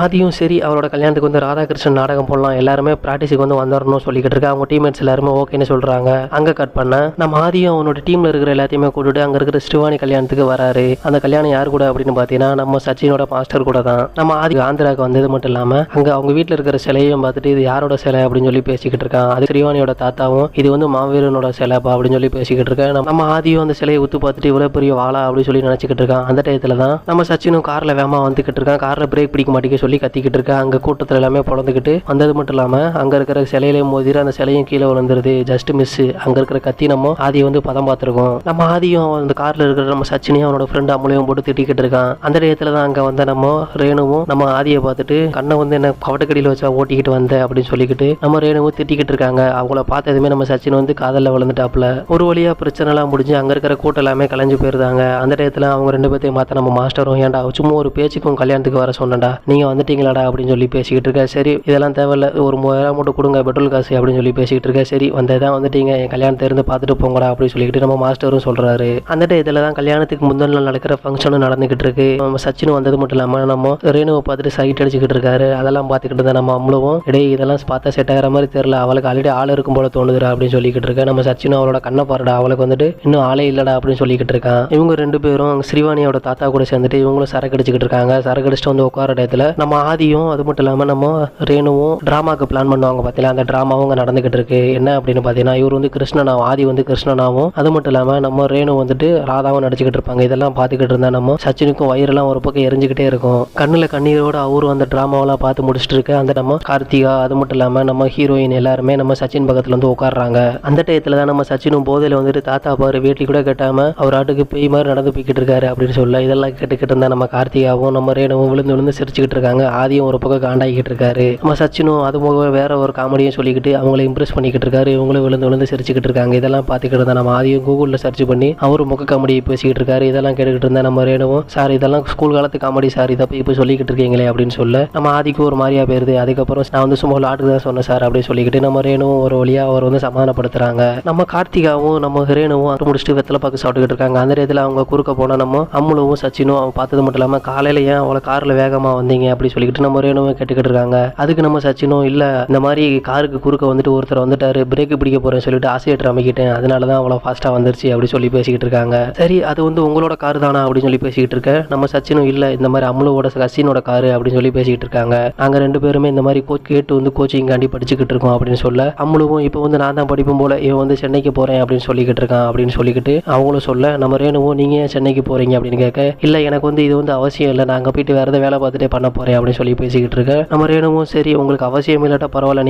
ஆதியும் சரி அவரோட கல்யாணத்துக்கு வந்து ராதாகிருஷ்ணன் நாடகம் போடலாம், எல்லாருமே பிராக்டிஸுக்கு வந்து வந்துடணும் சொல்லிக்கிட்டு இருக்க. அவங்க டீம்மேட்ஸ் எல்லாருமே ஓகேன்னு சொல்றாங்க. அங்க கட் பண்ண நம்ம ஆதியும் அவனோட டீம்ல இருக்கிற எல்லாத்தையுமே கூட்டிட்டு அங்க இருக்கிற ஸ்ரீவாணி கல்யாணத்துக்கு வராரு. அந்த கல்யாணம் யார் கூட அப்படின்னு பாத்தீங்கன்னா நம்ம சச்சினோட மாஸ்டர் கூட தான். நம்ம ஆதி ஆந்திராவுக்கு வந்தது மட்டும் இல்லாம அங்க அவங்க வீட்டுல இருக்கிற சிலையும் பார்த்துட்டு இது யாரோட சிலை அப்படின்னு சொல்லி பேசிக்கிட்டு இருக்கான். அது ஸ்ரீவாணியோட தாத்தாவும் இது வந்து மாவீரனோட சிலைப்பா அப்படின்னு சொல்லி பேசிக்கிட்டு இருக்கேன். நம்ம ஆதியும் அந்த சிலையை உத்து பார்த்துட்டு இவ்வளவு பெரிய வாழா அப்படின்னு சொல்லி நினைச்சுக்கிட்டு இருக்கான். அந்த டயத்துல தான் நம்ம சச்சினும் கார்ல வேகமா வந்துகிட்டு இருக்கான். கார்ல பிரேக் பிடிக்க மாட்டேங்க சொல்லி கத்திக்கிட்டு இருக்கான். அங்க கூட்டத்துல எல்லாமே பொழந்துக்கிட்டு வந்தது மட்டும் இல்லாம அங்க இருக்கிற சிலையில மோதிர அந்த சிலையும் கீழே விழுந்துருது. Just miss. அங்க இருக்கிற கத்தி நம்ம ஆதியை வந்து பதம் பார்த்திருக்கோம். நம்ம ஆதியும் அந்த கார்ல இருக்கிற நம்ம சச்சினையும் அவனோட ஃப்ரெண்ட் அம்மளையும் போட்டு திட்டிக்கிட்டு இருக்கான். அந்த டயத்துல தான் அங்க வந்த நம்ம ரேணுவும் நம்ம ஆதியை பார்த்துட்டு கண்ணை வந்து என்ன கவட்டக்கடியில் வச்சா ஓட்டிக்கிட்டு வந்த அப்படின்னு சொல்லிக்கிட்டு நம்ம ரேணுவும் திட்டிக்கிட்டு இருக்காங்க. அவங்கள பார்த்ததுமே நம்ம சச்சின் வந்து காதல்ல விழுந்துட்டாப்ல. ஒரு வழியா பிரச்சனை எல்லாம் முடிஞ்சு அங்க இருக்கிற கூட்டம் எல்லாமே கலைஞ்சு போயிருந்தாங்க. அந்த டயத்துல அவங்க 2 பேர்த்தையும் பார்த்து நம்ம மாஸ்டரும் ஏன்டா சும்மா ஒரு பேச்சுக்கும் கல்யாணத்துக்கு வர சொன்னடா, நீங்க வந்துட்டீங்களாடா அப்படின்னு சொல்லி பேசிக்கிட்டு இருக்க. சரி இதெல்லாம் தேவையில்ல, ஒரு 3000 மட்டும் கொடுங்க பெட்ரோல் காசு அப்படின்னு சொல்லி பேசிக்கிட்டு இருக்க. சரி வந்ததான் வந்துட்டீங்க, என் கல்யாணத்தை இருந்து பார்த்துட்டு போங்கடா அப்படின்னு சொல்லிக்கிட்டு நம்ம மாஸ்டரும் சொல்றாரு. அந்த டயத்துல தான் கல்யாணத்துக்கு முந்தின நாள் நடக்கிற ஃபங்க்ஷனும் நடந்துகிட்டு இருக்கு. நம்ம சச்சின் வந்தது மட்டும் இல்லாம நம்ம ரேணுவை பார்த்துட்டு சைட் அடிச்சுக்கிட்டு இருக்காரு. அதெல்லாம் பார்த்துக்கிட்டு தான் நம்ம அம்மளவும் இடையே இதெல்லாம் பார்த்தா செட் ஆகிற மாதிரி தெரியல, அவளுக்கு ஆல்ரெடி ஆள் இருக்கும் போல தோணுதுடா அப்படின்னு சொல்லிக்கிட்டு இருக்க. நம்ம சச்சினும் அவளோட கண்ணை பாருடா, அவளுக்கு வந்துட்டு இன்னும் ஆளே இல்லடா அப்படின்னு சொல்லிக்கிட்டு இருக்கான். இவங்க 2 பேரும் ஸ்ரீவாணியோட தாத்தா கூட சேர்ந்துட்டு இவங்களும் சரக்கு அடிச்சுக்கிட்டு இருக்காங்க. சரக்கு அடிச்சுட்டு வந்து உட்கார இடத்துல நம்ம ஆதியும் அது மட்டும் இல்லாம நம்ம ரேணுவும் டிராமாக்கு பிளான் பண்ணுவாங்க பார்த்தீங்களா, அந்த டிராமாவும் நடந்துகிட்டு இருக்கு. என்ன அப்படின்னு பார்த்தீங்கன்னா இவர் வந்து கிருஷ்ணனாவும் ஆதி வந்து கிருஷ்ணனாவும் அது மட்டும் இல்லாம நம்ம ரேணு வந்துட்டு ராதாவும் நடிச்சுக்கிட்டு இருப்பாங்க. இதெல்லாம் பார்த்துக்கிட்டு இருந்தா நம்ம சச்சினுக்கும் வயிறெல்லாம் ஒரு பக்கம் எரிஞ்சுக்கிட்டே இருக்கும். கண்ணுல கண்ணீரோட அவரும் அந்த டிராமாவெல்லாம் பார்த்து முடிச்சுட்டு இருக்க. அந்த நம்ம கார்த்திகா அது மட்டும் இல்லாம நம்ம ஹீரோயின் எல்லாருமே நம்ம சச்சின் பக்கத்துல வந்து உட்காடுறாங்க. அந்த டயத்துல தான் நம்ம சச்சினும் போதையில வந்துட்டு தாத்தா பாரு வீட்டுக்கு கூட கட்டாம அவர் ஆட்டுக்கு பேய் மாதிரி நடந்து போய்கிட்டு இருக்காரு அப்படின்னு சொல்ல இதெல்லாம் கேட்டுக்கிட்டு இருந்தா நம்ம கார்த்திகாவும் நம்ம ரேணுவும் விழுந்து விழுந்து சிரிச்சுக்கிட்டு இருக்காங்க. ஆதியும் ஒரு பக்கம் காண்டாகிட்டு இருக்காரு. நம்ம சச்சினும் அது போக வேற ஒரு காமெடியும் சொல்லிக்கிட்டு அவங்களை இம்ப்ரெஸ் பண்ணிக்கிட்டு இருக்காரு. இவங்களும் விழுந்து விழுந்து சிரிச்சுக்கிட்டு இருக்காங்க. இதெல்லாம் பார்த்துக்கிட்டு இருந்தா நம்ம ஆதியும் கூகுள்ல சர்ச் பண்ணி அவரு முக காமெடியை பேசிக்கிட்டு இருக்காரு. இதெல்லாம் கேட்டுக்கிட்டு இருந்தா நம்ம ரேணுவும் சார் இதெல்லாம் ஸ்கூல் காலத்து காமெடி சார், இதை இப்போ சொல்லிக்கிட்டு இருக்கீங்களே அப்படின்னு சொல்ல நம்ம ஆதிக்கு ஒரு மாதிரியா போயிருது. அதுக்கப்புறம் நான் வந்து சும்மா விளையாட்டுக்கு தான் சொன்னேன் சார் அப்படின்னு சொல்லிக்கிட்டு நம்ம ரேணுவும் ஒரு வழியா அவர் வந்து சமாதானப்படுத்துறாங்க. நம்ம கார்த்திகாவும் நம்ம ரேணுவும் அது முடிச்சுட்டு வெத்தலை பாக்கு சாப்பிட்டுக்கிட்டு இருக்காங்க. அந்த இடத்துல அவங்க குறுக்க போனா நம்ம அம்முலவும் சச்சினும் அவங்க பார்த்தது மட்டும் இல்லாம காலையில ஏன் அவளை கார்ல வேகமா வந்தீங்க அப்படி சொல்லிக்கிட்டு நம்ம ரேணுவும் கேட்டுக்கிட்டு இருக்காங்க. அதுக்கு நம்ம சச்சினும் இல்ல இந்த மாதிரி காருக்கு குறுக்க வந்துட்டு ஒருத்தர் வந்துட்டாரு, பிரேக் பிடிக்க போறேன்னு சொல்லிட்டு ஆசிரியர் அமைக்கிட்டேன், அதனாலதான் அவ்வளோ ஃபாஸ்டா வந்துருச்சு அப்படி சொல்லி பேசிக்கிட்டு இருக்காங்க. சரி அது வந்து உங்களோட கார் தானா அப்படின்னு சொல்லி பேசிக்கிட்டு இருக்க. நம்ம சச்சினும் இல்ல இந்த மாதிரி அம்முலவோட கசினோட காரு அப்படின்னு சொல்லி பேசிக்கிட்டு இருக்காங்க. நாங்க 2 பேருமே இந்த மாதிரி கேட்டு வந்து கோச்சிங் காண்டி படிச்சுக்கிட்டு இருக்கோம் அப்படின்னு சொல்ல அம்முலவும் இப்போ வந்து நான் தான் படிப்பும் போல இவன் வந்து சென்னைக்கு போறேன் அப்படின்னு சொல்லிக்கிட்டு இருக்கான் அப்படின்னு சொல்லிக்கிட்டு அவங்களும் சொல்ல நம்ம ரேணுவும் நீங்க ஏன் சென்னைக்கு போறீங்க அப்படின்னு கேட்க இல்ல எனக்கு வந்து இது வந்து அவசியம் இல்லை, நாங்க போயிட்டு வேற ஏதாவது வேலை பார்த்துட்டே பண்ண போறேன் அப்படின்னு சொல்லி பேசிக்கிட்டு இருக்க. நம்ம ரேணுவும் சரி உங்களுக்கு அவசியம் இல்லாட்டா பரவாயில்ல,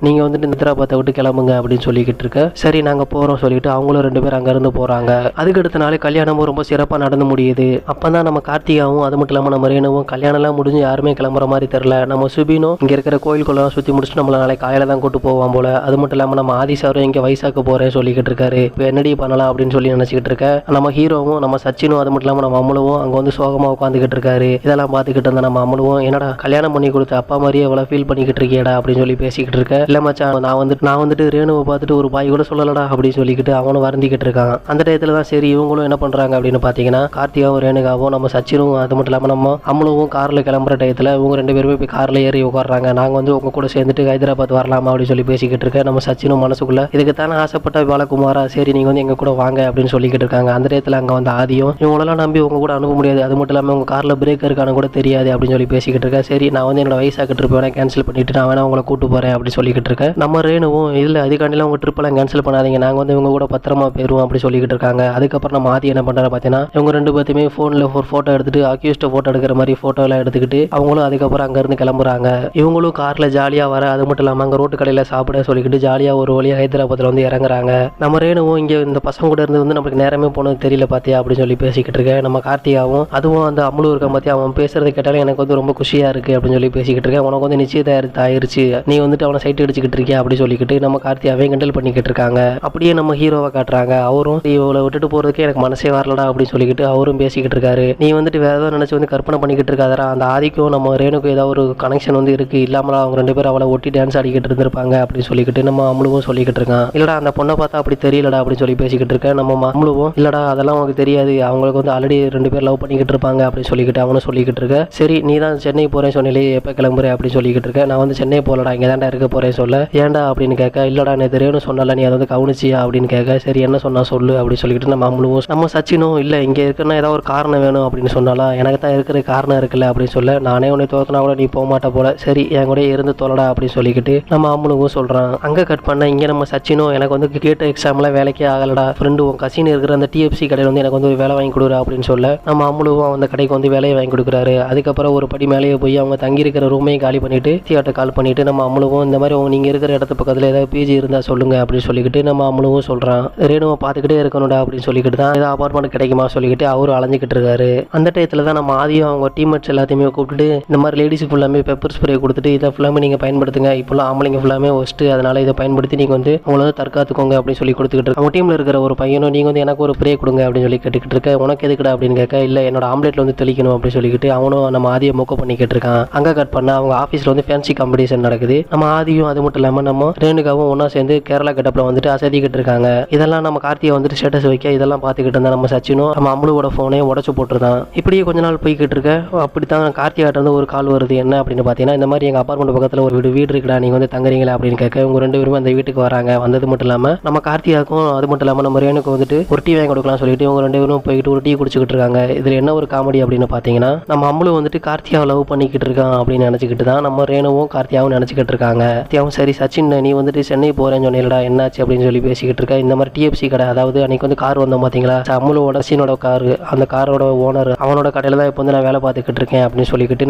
நீங்க வந்துட்டு நித்ராபாத்தை விட்டு கிளம்புங்க அப்படின்னு சொல்லிக்கிட்டு இருக்க. சரி நாங்க போறோம் சொல்லிட்டு அவங்களும் 2 பேரும் அங்க இருந்து போறாங்க. அதுக்கு அடுத்த நாளே கல்யாணமும் ரொம்ப சிறப்பா நடந்து முடியுது. அப்பதான் நம்ம கார்த்திகாவும் அது மட்டும் இல்லாம நம்ம ரேணுவும் கல்யாணம் எல்லாம் முடிஞ்சு யாருமே கிளம்புற மாதிரி தெரியல. நம்ம சுபினும் இங்க இருக்கிற கோயிலுக்குள்ள சுத்தி முடிச்சுட்டு நம்மள நாளை காலையில தான் கூட்டு போவான் போல. அது மட்டும் இல்லாம நம்ம ஆதிசாரும் இங்க வயசாக்க போறேன் சொல்லிக்கிட்டு இருக்காரு. இப்போ என்னடி பண்ணலாம் அப்படின்னு சொல்லி நினைச்சுக்கிட்டு இருக்க. நம்ம ஹீரோவும் நம்ம சச்சினும் அது மட்டும் இல்லாம நம்ம அம்முலவும் அங்க வந்து சோகமா உட்காந்துக்கிட்டு இருக்காரு. இதெல்லாம் பார்த்துக்கிட்டு இருந்த நம்ம அம்முலவும் என்னடா கல்யாணம் பண்ணி கொடுத்த அப்பா மாதிரியே எவ்வளவு ஃபீல் பண்ணிக்கிட்டு இருக்கியடா அப்படின்னு சொல்லி பேசிக்கிட்டு இருக்க. இல்ல மச்சான் நான் வந்துட்டு ரேணுவை பார்த்துட்டு ஒரு பாய் கூட சொல்லலடா அப்படின்னு சொல்லிக்கிட்டு அவனும் வருந்திக்கிட்டு இருக்கான். அந்த டயத்துல தான் சரி இவங்களும் என்ன பண்றாங்க அப்படின்னு பாத்தீங்கன்னா கார்த்திகாவும் ரேணுகாவும் நம்ம சச்சினும் அது மட்டும் இல்லாம நம்ம அம்முலவும் கார்ல கிளம்புற டயத்துல இவங்க 2 பேருமே போய் கார்ல ஏறி உட்காடுறாங்க. நாங்க வந்து உங்க கூட சேர்ந்துட்டு ஹைதராபாத் வரலாமா அப்படின்னு சொல்லி பேசிக்கிட்டு இருக்க. நம்ம சச்சினும் மனசுக்குள்ள இதுக்கு தானே ஆசைப்பட்ட பாலகுமாரா, சரி நீங்க வந்து எங்க கூட வாங்க அப்படின்னு சொல்லிக்கிட்டு இருக்காங்க. அந்த டயத்துல அங்க வந்து ஆதியும் இவங்களெல்லாம் நம்பி உங்க கூட அனுப்ப முடியாது, அது மட்டும் இல்லாம உங்க கார்ல பிரேக் இருக்கானு கூட தெரியாது அப்படின்னு சொல்லி பேசிக்கிட்டு இருக்க. சரி நான் வந்து என்னோட வயசாக்கிட்டு இருப்பேன் கேன்சல் பண்ணிட்டு நான் வேணா உங்களை கூட்டு போறேன் அப்படின்னு சொல்லிக்கிட்டு இருக்கேன். நம்ம ரேணுவும் இல்ல அதுக்காண்டிலாம் உங்க ட்ரிப் எல்லாம் கேன்சல் பண்ணாதீங்க, நாங்க வந்து இவங்க கூட பத்திரமா போயிருவோம் அப்படி சொல்லிக்கிட்டு இருக்காங்க. அதுக்கப்புறம் நம்ம ஆதி என்ன பண்றாரு பாத்தீங்கன்னா இவங்க 2 பேருமே போன்ல ஒரு போட்டோ எடுத்துட்டு அக்யூஸ்ட் போட்டோ எடுக்கிற மாதிரி போட்டோ எல்லாம் எடுத்துக்கிட்டு அவங்களும் அதுக்கப்புறம் அங்க இருந்து கிளம்புறாங்க. இவங்களும் கார்ல ஜாலியா வர அது மட்டும் இல்லாம அங்க ரோட்டு கடையில சாப்பிட சொல்லிக்கிட்டு ஜாலியா ஒரு வழியா ஹைதராபாத்ல வந்து இறங்குறாங்க. நம்ம ரேணுவும் இங்க இந்த பசங்க கூட இருந்து வந்து நமக்கு நேரமே போனது தெரியல பாத்தியா அப்படின்னு சொல்லி பேசிக்கிட்டு இருக்க. நம்ம கார்த்திகாவும் அதுவும் அந்த அம்முலு இருக்க பத்தி அவன் பேசுறதை கேட்டாலும் எனக்கு வந்து ரொம்ப குஷியா இருக்கு அப்படின்னு சொல்லி பேசிக்கிட்டு இருக்கேன். உனக்கு வந்து நிச்சயதார்த்தம் ஆயிருச்சு, நீ வந்துட்டு அவனை சைட் அடிச்சுக்கிட்டு இருக்கியா அப்படி சொல்லிக்கிட்டு நம்ம கார்த்திகாவே கிண்டல் பண்ணிக்கிட்டு இருக்காங்க. அப்படியே நம்ம ஹீரோவை காட்டுறாங்க. அவரும் இவளை விட்டுட்டு போறதுக்கு எனக்கு மனசே வரலடா அப்படின்னு சொல்லிக்கிட்டு அவரும் பேசிக்கிட்டு இருக்காரு. நீ வந்துட்டு வேற ஏதோ நினைச்சு வந்து கற்பனை பண்ணிக்கிட்டு இருக்காதரா, அந்த ஆதிக்கும் நம்ம ரேணுக்கும் ஏதாவது ஒரு கனெக்ஷன் வந்து இருக்கு, இல்லாமல அவங்க 2 பேரும் அவளை ஒட்டி டான்ஸ் ஆடிக்கிட்டு இருந்திருப்பாங்க அப்படின்னு சொல்லிக்கிட்டு நம்ம அம்முலுவும் சொல்லிக்கிட்டு இருக்கான். இல்லடா அந்த பொண்ணை பார்த்தா அப்படி தெரியலடா அப்படின்னு சொல்லி பேசிக்கிட்டு இருக்கேன். நம்ம அம்முலுவும் இல்லடா அதெல்லாம் உனக்கு தெரியாது, அவங்களுக்கு வந்து ஆல்ரெடி 2 பேர் லவ் பண்ணிக்கிட்டு இருப்பாங்க அப்படின்னு சொல்லிக்கிட்டு அவனும் சொல்லிக்கிட்டு இருக்க. சரி நீ தான் சென்னை போறேன் சொன்னிலே எப்போ கிளம்புறேன் அப்படின்னு சொல்லிக்கிட்டு இருக்க. நான் வந்து சென்னை போலடா இங்கே தான்டா இருக்க போறேன் சொல்ல. ஏன்டா அப்படின்னு அப்படின்னு கேட்க, இல்லடா நேற்று ரேணு சொன்னால நீ அதை வந்து கவனிச்சியா அப்படின்னு கேட்க, சரி என்ன சொன்னா சொல்லு அப்படின்னு சொல்லிக்கிட்டு நம்ம அம்முழுவும் நம்ம சச்சினும் இல்லை இங்கே இருக்குன்னா ஏதாவது ஒரு காரணம் வேணும் அப்படின்னு சொன்னாலா, எனக்கு தான் இருக்கிற காரணம் இருக்குல்ல அப்படின்னு சொல்ல, நானே உன்னை தோத்தனா கூட நீ போக மாட்ட போல, சரி என் கூட இருந்து தொலைடா அப்படின்னு சொல்லிக்கிட்டு நம்ம அம்முழுவும் சொல்கிறான். அங்கே கட் பண்ண இங்கே நம்ம சச்சினும் எனக்கு வந்து கேட்ட எக்ஸாம்லாம் வேலைக்கே ஆகலடா ஃப்ரெண்டு உன் கசின் இருக்கிற அந்த டிஎஃப்சி கடையில் வந்து எனக்கு வந்து ஒரு வேலை வாங்கி கொடுக்குறா அப்படின்னு சொல்ல, நம்ம அம்முழுவும் அந்த கடைக்கு வந்து வேலையை வாங்கி கொடுக்குறாரு. அதுக்கப்புறம் ஒரு படி மேலேயே போய் அவங்க தங்கி இருக்கிற ரூமையும் காலி பண்ணிட்டு தியாட்ட கால் பண்ணிட்டு நம்ம அம்முழுவும் இந்த மாதிரி நீங்க இருக்கிற இடத்து பக்கத்தில் ஏதாவது பிஜி இருந்தா சொல்லுங்க அப்படின்னு சொல்லிக்கிட்டு நம்ம அம்முழுவும் சொல்றான். ரேணுவை பார்த்துக்கிட்டே இருக்கணும்டா அப்படின்னு சொல்லிக்கிட்டு தான் ஏதாவது அபார்ட்மெண்ட் கிடைக்குமா சொல்லிக்கிட்டு அவரும் அலைஞ்சிக்கிட்டு இருக்காரு. அந்த டயத்தில் தான் நம்ம ஆதியும் அவங்க டீம்மேட்ஸ் எல்லாத்தையுமே கூப்பிட்டு இந்த மாதிரி லேடிஸ் ஃபுல்லாமே பெப்பர் ஸ்ப்ரே கொடுத்துட்டு இதை ஃபுல்லாமே நீங்கள் பயன்படுத்துங்க, இப்போலாம் ஆம்பளைங்க ஃபுல்லாமே ஒஸ்ட்டு, அதனால இதை பயன்படுத்தி நீங்கள் வந்து உங்களை வந்து தற்காத்துக்கோங்க அப்படின்னு சொல்லி கொடுத்துக்கிட்டு இருக்கு. அவங்க டீமில் இருக்கிற ஒரு பையனும் நீங்கள் வந்து எனக்கு ஒரு ஸ்ப்ரே கொடுங்க அப்படின்னு சொல்லி கேட்டுக்கிட்டு இருக்க, உனக்கு எதுக்குடா அப்படின்னு கேட்க, இல்லை என்னோட ஆம்லேட்டில் வந்து தெளிக்கணும் அப்படின்னு சொல்லிக்கிட்டு அவனும் நம்ம ஆதியை மொக்க பண்ணிக்கிட்டு இருக்கான். அங்கே கட் பண்ண அவங்க ஆஃபீஸில் வந்து ஃபேன்சி காம்படிஷன் நடக்குது. நம்ம ஆதியும் அது மட்டும் இல்லாமல் நம்ம ரேணுகாவும் ஒன்றா சேர்ந்து கேரளா கெட்டப்பில் வந்துட்டு அசதிக்கிட்டு இருக்காங்க. இதெல்லாம் நம்ம கார்த்தியை வந்துட்டு ஸ்டேட்டஸ் வைக்க இதெல்லாம் பார்த்துக்கிட்டு இருந்தா நம்ம சச்சினும் நம்ம அம்முழுவோட ஃபோனையும் உடச்சு போட்டுருந்தான். இப்படியே கொஞ்ச நாள் போய்கிட்டு இருக்க அப்படித்தான் கார்த்தியாட்ட இருந்து ஒரு கால் வருது. என்ன அப்படின்னு பார்த்தீங்கன்னா, இந்த மாதிரி எங்கள் அப்பார்ட்மெண்ட் பக்கத்தில் ஒரு வீடு இருக்குடா, நீங்கள் வந்து தங்குறீங்களா அப்படின்னு கேட்க, இவங்க 2 பேருமே அந்த வீட்டுக்கு வராங்க. வந்தது மட்டும் இல்லாமல் நம்ம கார்த்தியாக்கும் அது மட்டும் இல்லாமல் நம்ம ரேணுக்கு வந்துட்டு ஒரு டீ வாங்கி கொடுக்கலாம் சொல்லிட்டு இவங்க 2 பேரும் போயிட்டு ஒரு டீ குடிச்சிக்கிட்டு இருக்காங்க. இதில் என்ன ஒரு காமெடி அப்படின்னு பார்த்தீங்கன்னா, நம்ம அம்முழு வந்துட்டு கார்த்தியாவை லவ் பண்ணிக்கிட்டு இருக்கான் அப்படின்னு நினச்சிக்கிட்டு தான் நம்ம ரேணுவும் கார்த்தியாவும் நினச்சிக்கிட்டு இருக்காங்க. கார்த்தியாவும் சரி சச்சின் நீ வந்துட்டு சென்னை போகிறேன்னு சொன்னீங்களா என்னாச்சு அப்படின்னு சொல்லி பேசிக்கிட்டு இருக்கா. இந்த மாதிரி டிஎஃப்சி கடை, அதாவது அன்னைக்கு வந்து கார் வந்தோம் பார்த்தீங்களா, அம்முழுவோட சச்சினோட காரு, அந்த காரோட ஓனர் அவனோட கடையில் தான் இப்போ வந்து நான் வேலை பார்த்துக்கிட்டு இருக்கேன் அப்படின்னு சொல்லிக்கிட்டு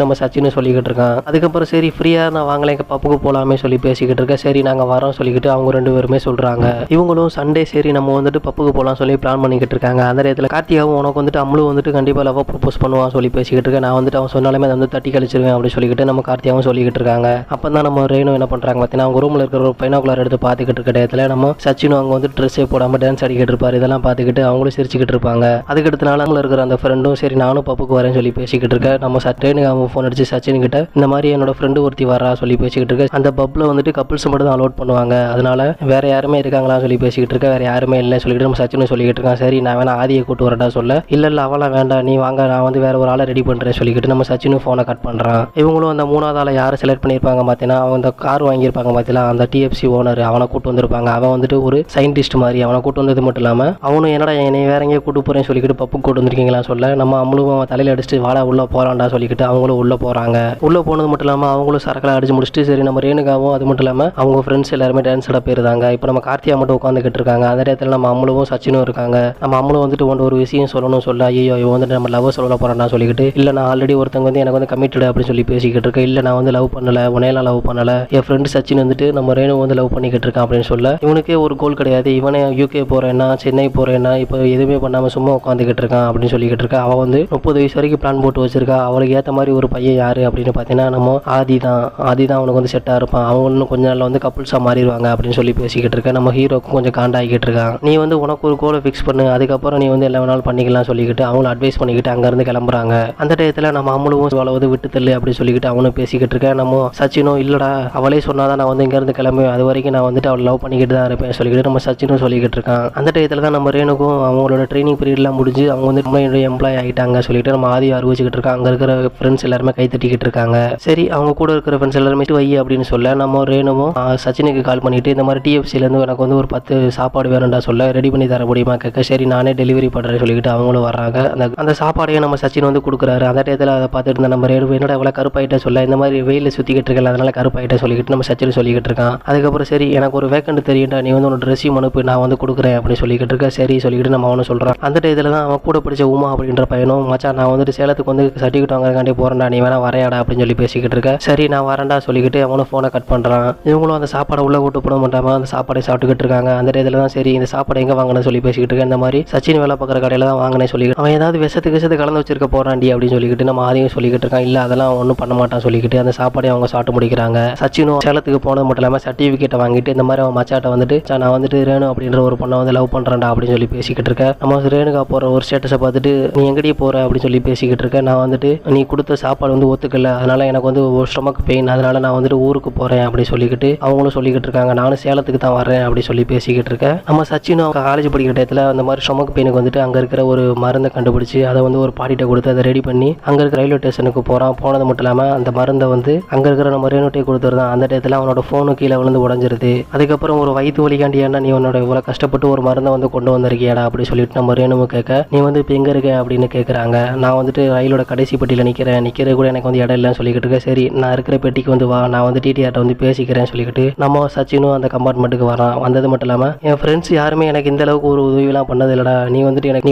நம்ம சச்சின்னு சொல்லிக்கிட்டு இருக்கான். அதுக்கப்புறம் சரி ஃப்ரீயாக நான் வாங்கலை எங்கள் பப்புக்கு போகலாமே சொல்லி பேசிக்கிட்டு இருக்கேன். சரி நாங்கள் வரோம் சொல்லிக்கிட்டு அவங்க 2 பேருமே சொல்கிறாங்க. இவங்களும் சண்டே சரி நம்ம வந்துட்டு பப்புக்கு போகலாம் சொல்லி பிளான் பண்ணிக்கிட்டு இருக்காங்க. அந்த நேரத்தில் கார்த்தியாவும் உனக்கு வந்துட்டு அம்முழு வந்துட்டு கண்டிப்பாக லவ் ப்ரப்போஸ் பண்ணுவான் சொல்லி பேசிக்கிட்டு இருக்கேன். நான் வந்துட்டு அவன் சொன்னாலுமே அதை வந்து தட்டி கழிச்சிருவேன் அப்படின்னு சொல்லிக்கிட்டு நம்ம கார்த்தியாவும் சொல்லிக்கிட்டு இருக்காங்க. அப்போ தான் நம்ம ரேணு என்ன பண்ணுறாங்க பார்த்தீங்கன்னா, அவங்க ரூமில் இருக்கிற ஒரு பைனாகுலர் எடுத்து பார்த்துக்கிட்டு இருக்க இடத்துல நம்ம சச்சினும் அங்கே வந்து ட்ரெஸ்ஸே போடாமல் டான்ஸ் அடிக்கிட்டு இருப்பார். இதெல்லாம் பார்த்துக்கிட்டு அவங்களும் சிரிச்சுக்கிட்டு இருப்பாங்க. அதுக்கடுத்தனால அவங்க இருக்கிற அந்த ஃப்ரெண்டும் சரி நானும் பப்புக்கு வரேன்னு சொல்லி பேசிக்கிட்டு இருக்கேன். நம்ம ட்ரெயினுக்கு அவன் ஃபோன் அடிச்சு சச்சின் கிட்ட இந்த மாதிரி என்னோட ஃப்ரெண்டு ஒருத்தி வரா சொல்லி பேசிக்கிட்டு இருக்க, அந்த பப்ல வந்துட்டு கப்பிள்ஸ் மட்டும் தான் அலோட் பண்ணுவாங்க, அதனால வேற யாருமே இருக்காங்களா சொல்லி பேசிக்கிட்டு இருக்க, வேற யாருமே இல்லை சொல்லிட்டு நம்ம சச்சினும் சொல்லிக்கிட்டு இருக்கான். சரி நான் வேணா ஆதியை கூட்டு வரட்டா சொல்ல, இல்லை அவளாம் வேண்டாம் நீ வாங்க நான் வந்து வேற ஒரு ஆளை ரெடி பண்ணுறேன் சொல்லிக்கிட்டு நம்ம சச்சினும் ஃபோனை கட் பண்ணுறான். இவங்களும் அந்த 3வது ஆளை யாரை செலக்ட் பண்ணியிருப்பாங்க பார்த்தீங்கன்னா, அவன் அந்த கார் வாங்கியிருப்பாங்க பார்த்தீங்களா, அந்த டிஎஃப்சி ஓனர் அவனை கூட்டு வந்திருப்பாங்க. அவன் வந்துட்டு ஒரு சயின்டிஸ்ட் மாதிரி அவனை கூட்டு வந்தது மட்டும் இல்லாமல் அவனும் என்னடா என்னை வேற எங்கேயே கூட்டு போகிறேன்னு சொல்லிக்கிட்டு பப்பு கூட்டு வந்திருக்கீங்களா சொல்ல, நம்ம அம்முழுவும் அவன் தலையில் அடிச்சுட்டு வாடா உள்ளே போகிறான்டா சொல்லிக்கிட்டு அவங்களும் உள்ளே போகிறாங்க. உள்ளே போனது மட்டும் இல்லாமல் அவங்களும் சரக்கெல்லாம் அடிச்சு முடிச்சுட்டு சரி நம்ம ரேணுகாவும் அது மட்டும் இல்லாமல் அவங்க ஃப்ரெண்ட்ஸ் எல்லாருமே டான்ஸ் ஆட போயிருந்தாங்க. இப்போ நம்ம கார்த்தியா மட்டும் உட்காந்துக்கிட்டு இருக்காங்க. அந்த இடத்துல நம்ம அம்முழுவும் சச்சினும் இருக்காங்க. நம்ம அம்முழும் வந்துட்டு ஒரு விஷயம் சொல்லணும் சொல்ல, ஐயோ இவன் வந்துட்டு நம்ம லவ் சொல்ல போகிறான் சொல்லிக்கிட்டு, இல்லை நான் ஆல்ரெடி ஒருத்தங்க வந்து எனக்கு வந்து கமிட்டட் அப்படின்னு சொல்லி பேசிக்கிட்டு இருக்கேன், இல்லை நான் வந்து லவ் பண்ணலை உன்னையெல்லாம் லவ் பண்ணலை, என் ஃப்ரெண்டு சச்சின் வந்துட்டு நம்ம ரேணு வந்து லவ் பண்ணிக்கிட்டு இருக்கான் அப்படின்னு சொல்ல, இவனுக்கே ஒரு கோல் கிடையாது, இவனே யூகே போகிறேன்னா சென்னை போகிறேன்னா இப்போ எதுவுமே பண்ணாமல் சும்மா உட்காந்துக்கிட்டு இருக்கான் அப்படின்னு சொல்லிக்கிட்டு இருக்கா. அவன் வந்து 30 வயசு வரைக்கும் பிளான் போட்டு வச்சிருக்கா. அவளுக்கு ஏற்ற மாதிரி ஒரு பையன் யாரு அப்படின்னு பார்த்தீங்கன்னா நம்ம ஆதி தான் அவனுக்கு வந்து செட்டாக இருப்பான். அவங்களும் கொஞ்ச நாள் வந்து கப்புள்ஸாக மாறிடுவாங்க அப்படின்னு சொல்லி பேசிக்கிட்டு இருக்க. நம்ம ஹீரோக்கும் கொஞ்சம் காண்டாகிக்கிட்டு இருக்கான். நீ வந்து உனக்கு ஒரு கோலை ஃபிக்ஸ் பண்ணு, அதுக்கப்புறம் நீ வந்து எல்லா வேணாலும் பண்ணிக்கலாம் சொல்லிக்கிட்டு அவங்களும் அட்வைஸ் பண்ணிக்கிட்டு அங்கேருந்து கிளம்புறாங்க. அந்த டயத்தில் நம்ம அம்முழுவும் அவளை விட்டு தள்ளு அப்படின்னு சொல்லிக்கிட்டு அவனும் பேசிக்கிட்டு இருக்கேன். நம்ம சச்சினும் இல்லடா அவளே சொன்னாதான் நான் வந்து இங்கேருந்து கிளம்புவேன், அது வரைக்கும் நான் வந்துட்டு அவளை லவ் பண்ணிக்கிட்டு தான் இருப்பேன் சொல்லிக்கிட்டு நம்ம சச்சினும் சொல்லிக்கிட்டு இருக்கான். அந்த டயத்தில் தான் நம்ம ரேணுக்கும் அவங்களோட ட்ரைனிங் பீரியட்லாம் முடிஞ்சு அவங்க வந்து எம்ப்ளாய் ஆகிட்டாங்க சொல்லிட்டு நம்ம ஆதி அறிவிச்சுக்கிட்டு இருக்காங்க. அங்கே இருக்கிற ஃப்ரெண்ட்ஸ் எல்லாருமே கை தட்டிக்கிட்டு இருக்காங்க. சரி அவங்க கூட இருக்கிற ஃப்ரெண்ட்ஸ் எல்லாருமே வை அப்படின்னு சொல்ல, நம்ம ரேணுவும் சச்சினுக்கு கால் பண்ணிட்டு இந்த மாதிரி டிஎஃப்சிலேருந்து எனக்கு வந்து ஒரு 10 சாப்பாடு வேணும்டா சொல்ல, ரெடி பண்ணி தர முடியுமா கேட்க, சரி நானே டெலிவரி பண்ணுறேன்னு சொல்லிக்கிட்டு அவங்களும் வர்றாங்க. அந்த சாப்பாடையும் நம்ம சச்சின் வந்து கொடுக்குறாரு. அந்த டயத்தில் அதை பார்த்துட்டு இருந்த நம்ம ரேணு என்னோட எவ்வளோ கருப்பாயிட்ட சொல்ல, இந்த மாதிரி வெயிலில் சுற்றிக்கிட்டு இருக்கல அதனால கருப்பாயிட்ட சொல்லிக்கிட்டு நம்ம சச்சின் சொல்லிக்கிட்டு இருக்கான். அதுக்கப்புறம் சரி எனக்கு ஒரு வேக்கண்ட் தெரியும்டா, நீ வந்து உன்னோட ட்ரெஸ்ஸையும் அனுப்பு நான் வந்து கொடுக்குறேன் அப்படின்னு சொல்லிக்கிட்டு இருக்கேன். சரி சொல்லிக்கிட்டு நம்ம அவனு சொல்கிறான். அந்த டயத்தில் தான் அவன் கூட படித்த உமா அப்படின்ற பையனும், மச்சான் நான் வந்துட்டு சேலத்துக்கு வந்து சர்டிஃபிகேட் வாங்குறதுக்காண்டி போகிறேன்டா, நீ வேணா வரையாடா அப்படின்னு சொல்லி பேசிக்கிட்டு இருக்க. சரி நான் வரேன்டா சொல்லிக்கிட்டு அவனும் ஃபோனை கட் பண்ணுறான். இவங்களும் அந்த சாப்பாடை உள்ளே கூட்டு போட மாட்டாமல் அந்த சாப்பாடை சாப்பிட்டுக்கிட்டு இருக்காங்க. அந்த இடத்துல தான் சரி இந்த சாப்பாடு எங்கே வாங்கணும்னு சொல்லி பேசிக்கிட்டு இருக்கேன். இந்த மாதிரி சச்சின் வேலை பார்க்குற கடையில் தான் வாங்கினேன் சொல்லிக்கிட்டு, அவன் ஏதாவது விஷத்துக்கு கலந்து வச்சிருக்க போகிறாண்டி அப்படின்னு சொல்லிக்கிட்டு நம்ம ஆதியும் சொல்லிக்கிட்டு இருக்கான். இல்லை அதெல்லாம் ஒன்றும் பண்ண மாட்டான் சொல்லிக்கிட்டு அந்த சாப்பாடை அவங்க சாப்பிட்டு முடிக்கிறாங்க. சச்சினும் சேலத்துக்கு போனது மட்டும் இல்லாமல் சர்டிஃபிகேட்டை வாங்கிட்டு இந்த மாதிரி அவன் மச்சாட்டை வந்துட்டு நான் வந்துட்டு ரேணு அப்படின்ற ஒரு பொண்ணை வந்து லவ் பண்ணுறான்டா அப்படின்னு சொல்லி பேசிக்கிட்டு இருக்கேன். நம்ம ரேணுகா போகிற ஒரு ஸ்டேட்டஸை பார்த்துட்டு நீ எங்கடி போகிற அப்படின்னு சொல்லி பேசிக்கிட்டு இருக்கேன். நான் வந்துட்டு நீ கொடுத்த சாப்பாடு வந்து ஒத்துக்கல, அதனால எனக்கு வந்து ஒரு ஸ்டொமக் பெயின், அதனால நான் வந்துட்டு ஊருக்கு போகிறேன் அப்படி சொல்லிக்கிட்டு அவங்களும் சொல்லிக்கிட்டு இருக்காங்க. நானும் சேலத்துக்கு தான் வரேன் அப்படி சொல்லி பேசிக்கிட்டு இருக்கேன். நம்ம சச்சினும் காலேஜ் படிக்கிற டயத்தில் அந்த மாதிரி ஸ்டொமக் பெயினுக்கு வந்துட்டு அங்கே இருக்கிற ஒரு மருந்தை கண்டுபிடிச்சி அதை வந்து ஒரு பாட்டிகிட்ட கொடுத்து அதை ரெடி பண்ணி அங்கே இருக்கிற ரயில்வே ஸ்டேஷனுக்கு போகிறான். போனது மட்டும் இல்லாமல் அந்த மருந்தை வந்து அங்கே இருக்கிற நம்ம ரேணுட்டே கொடுத்துருந்தான். அந்த டயத்தில் அவனோட ஃபோனு கீழே விழுந்து வந்து உடஞ்சிருது. அதுக்கப்புறம் ஒரு வயிற்று வலிக்காண்டி ஏன்னா நீ உன்னோட இவ்வளோ கஷ்டப்பட்டு ஒரு மருந்தை வந்து கொண்டு வந்திருக்கியாடா அப்படி சொல்லிட்டு நம்ம ரேணுவும் கேட்க, நீ வந்து இப்போ எங்கே இருக்க அப்படின்னு கேட்குறாங்க. நான் வந்துட்டு ரயிலோட கடைசி பெட்டியில் நிற்கிறது கூட எனக்கு வந்து இடம் இல்லைன்னு சொல்லிக்கிட்டு இருக்கேன். சரி நான் இருக்கிற பெட்டிக்கு வந்து வா, நான் வந்து டிடிஆர்ட்ட வந்து பேசிக்கிறேன்னு சொல்லிக்கிட்டு நம்ம சச்சினும் அந்த கம்பார்ட்மெண்ட்டுக்கு வரான். வந்தது மட்டும் இல்லாமல் என் ஃப்ரெண்ட்ஸ் யாருமே எனக்கு இந்த அளவுக்கு ஒரு உதவிலாம் பண்ணது இல்லடா, நீ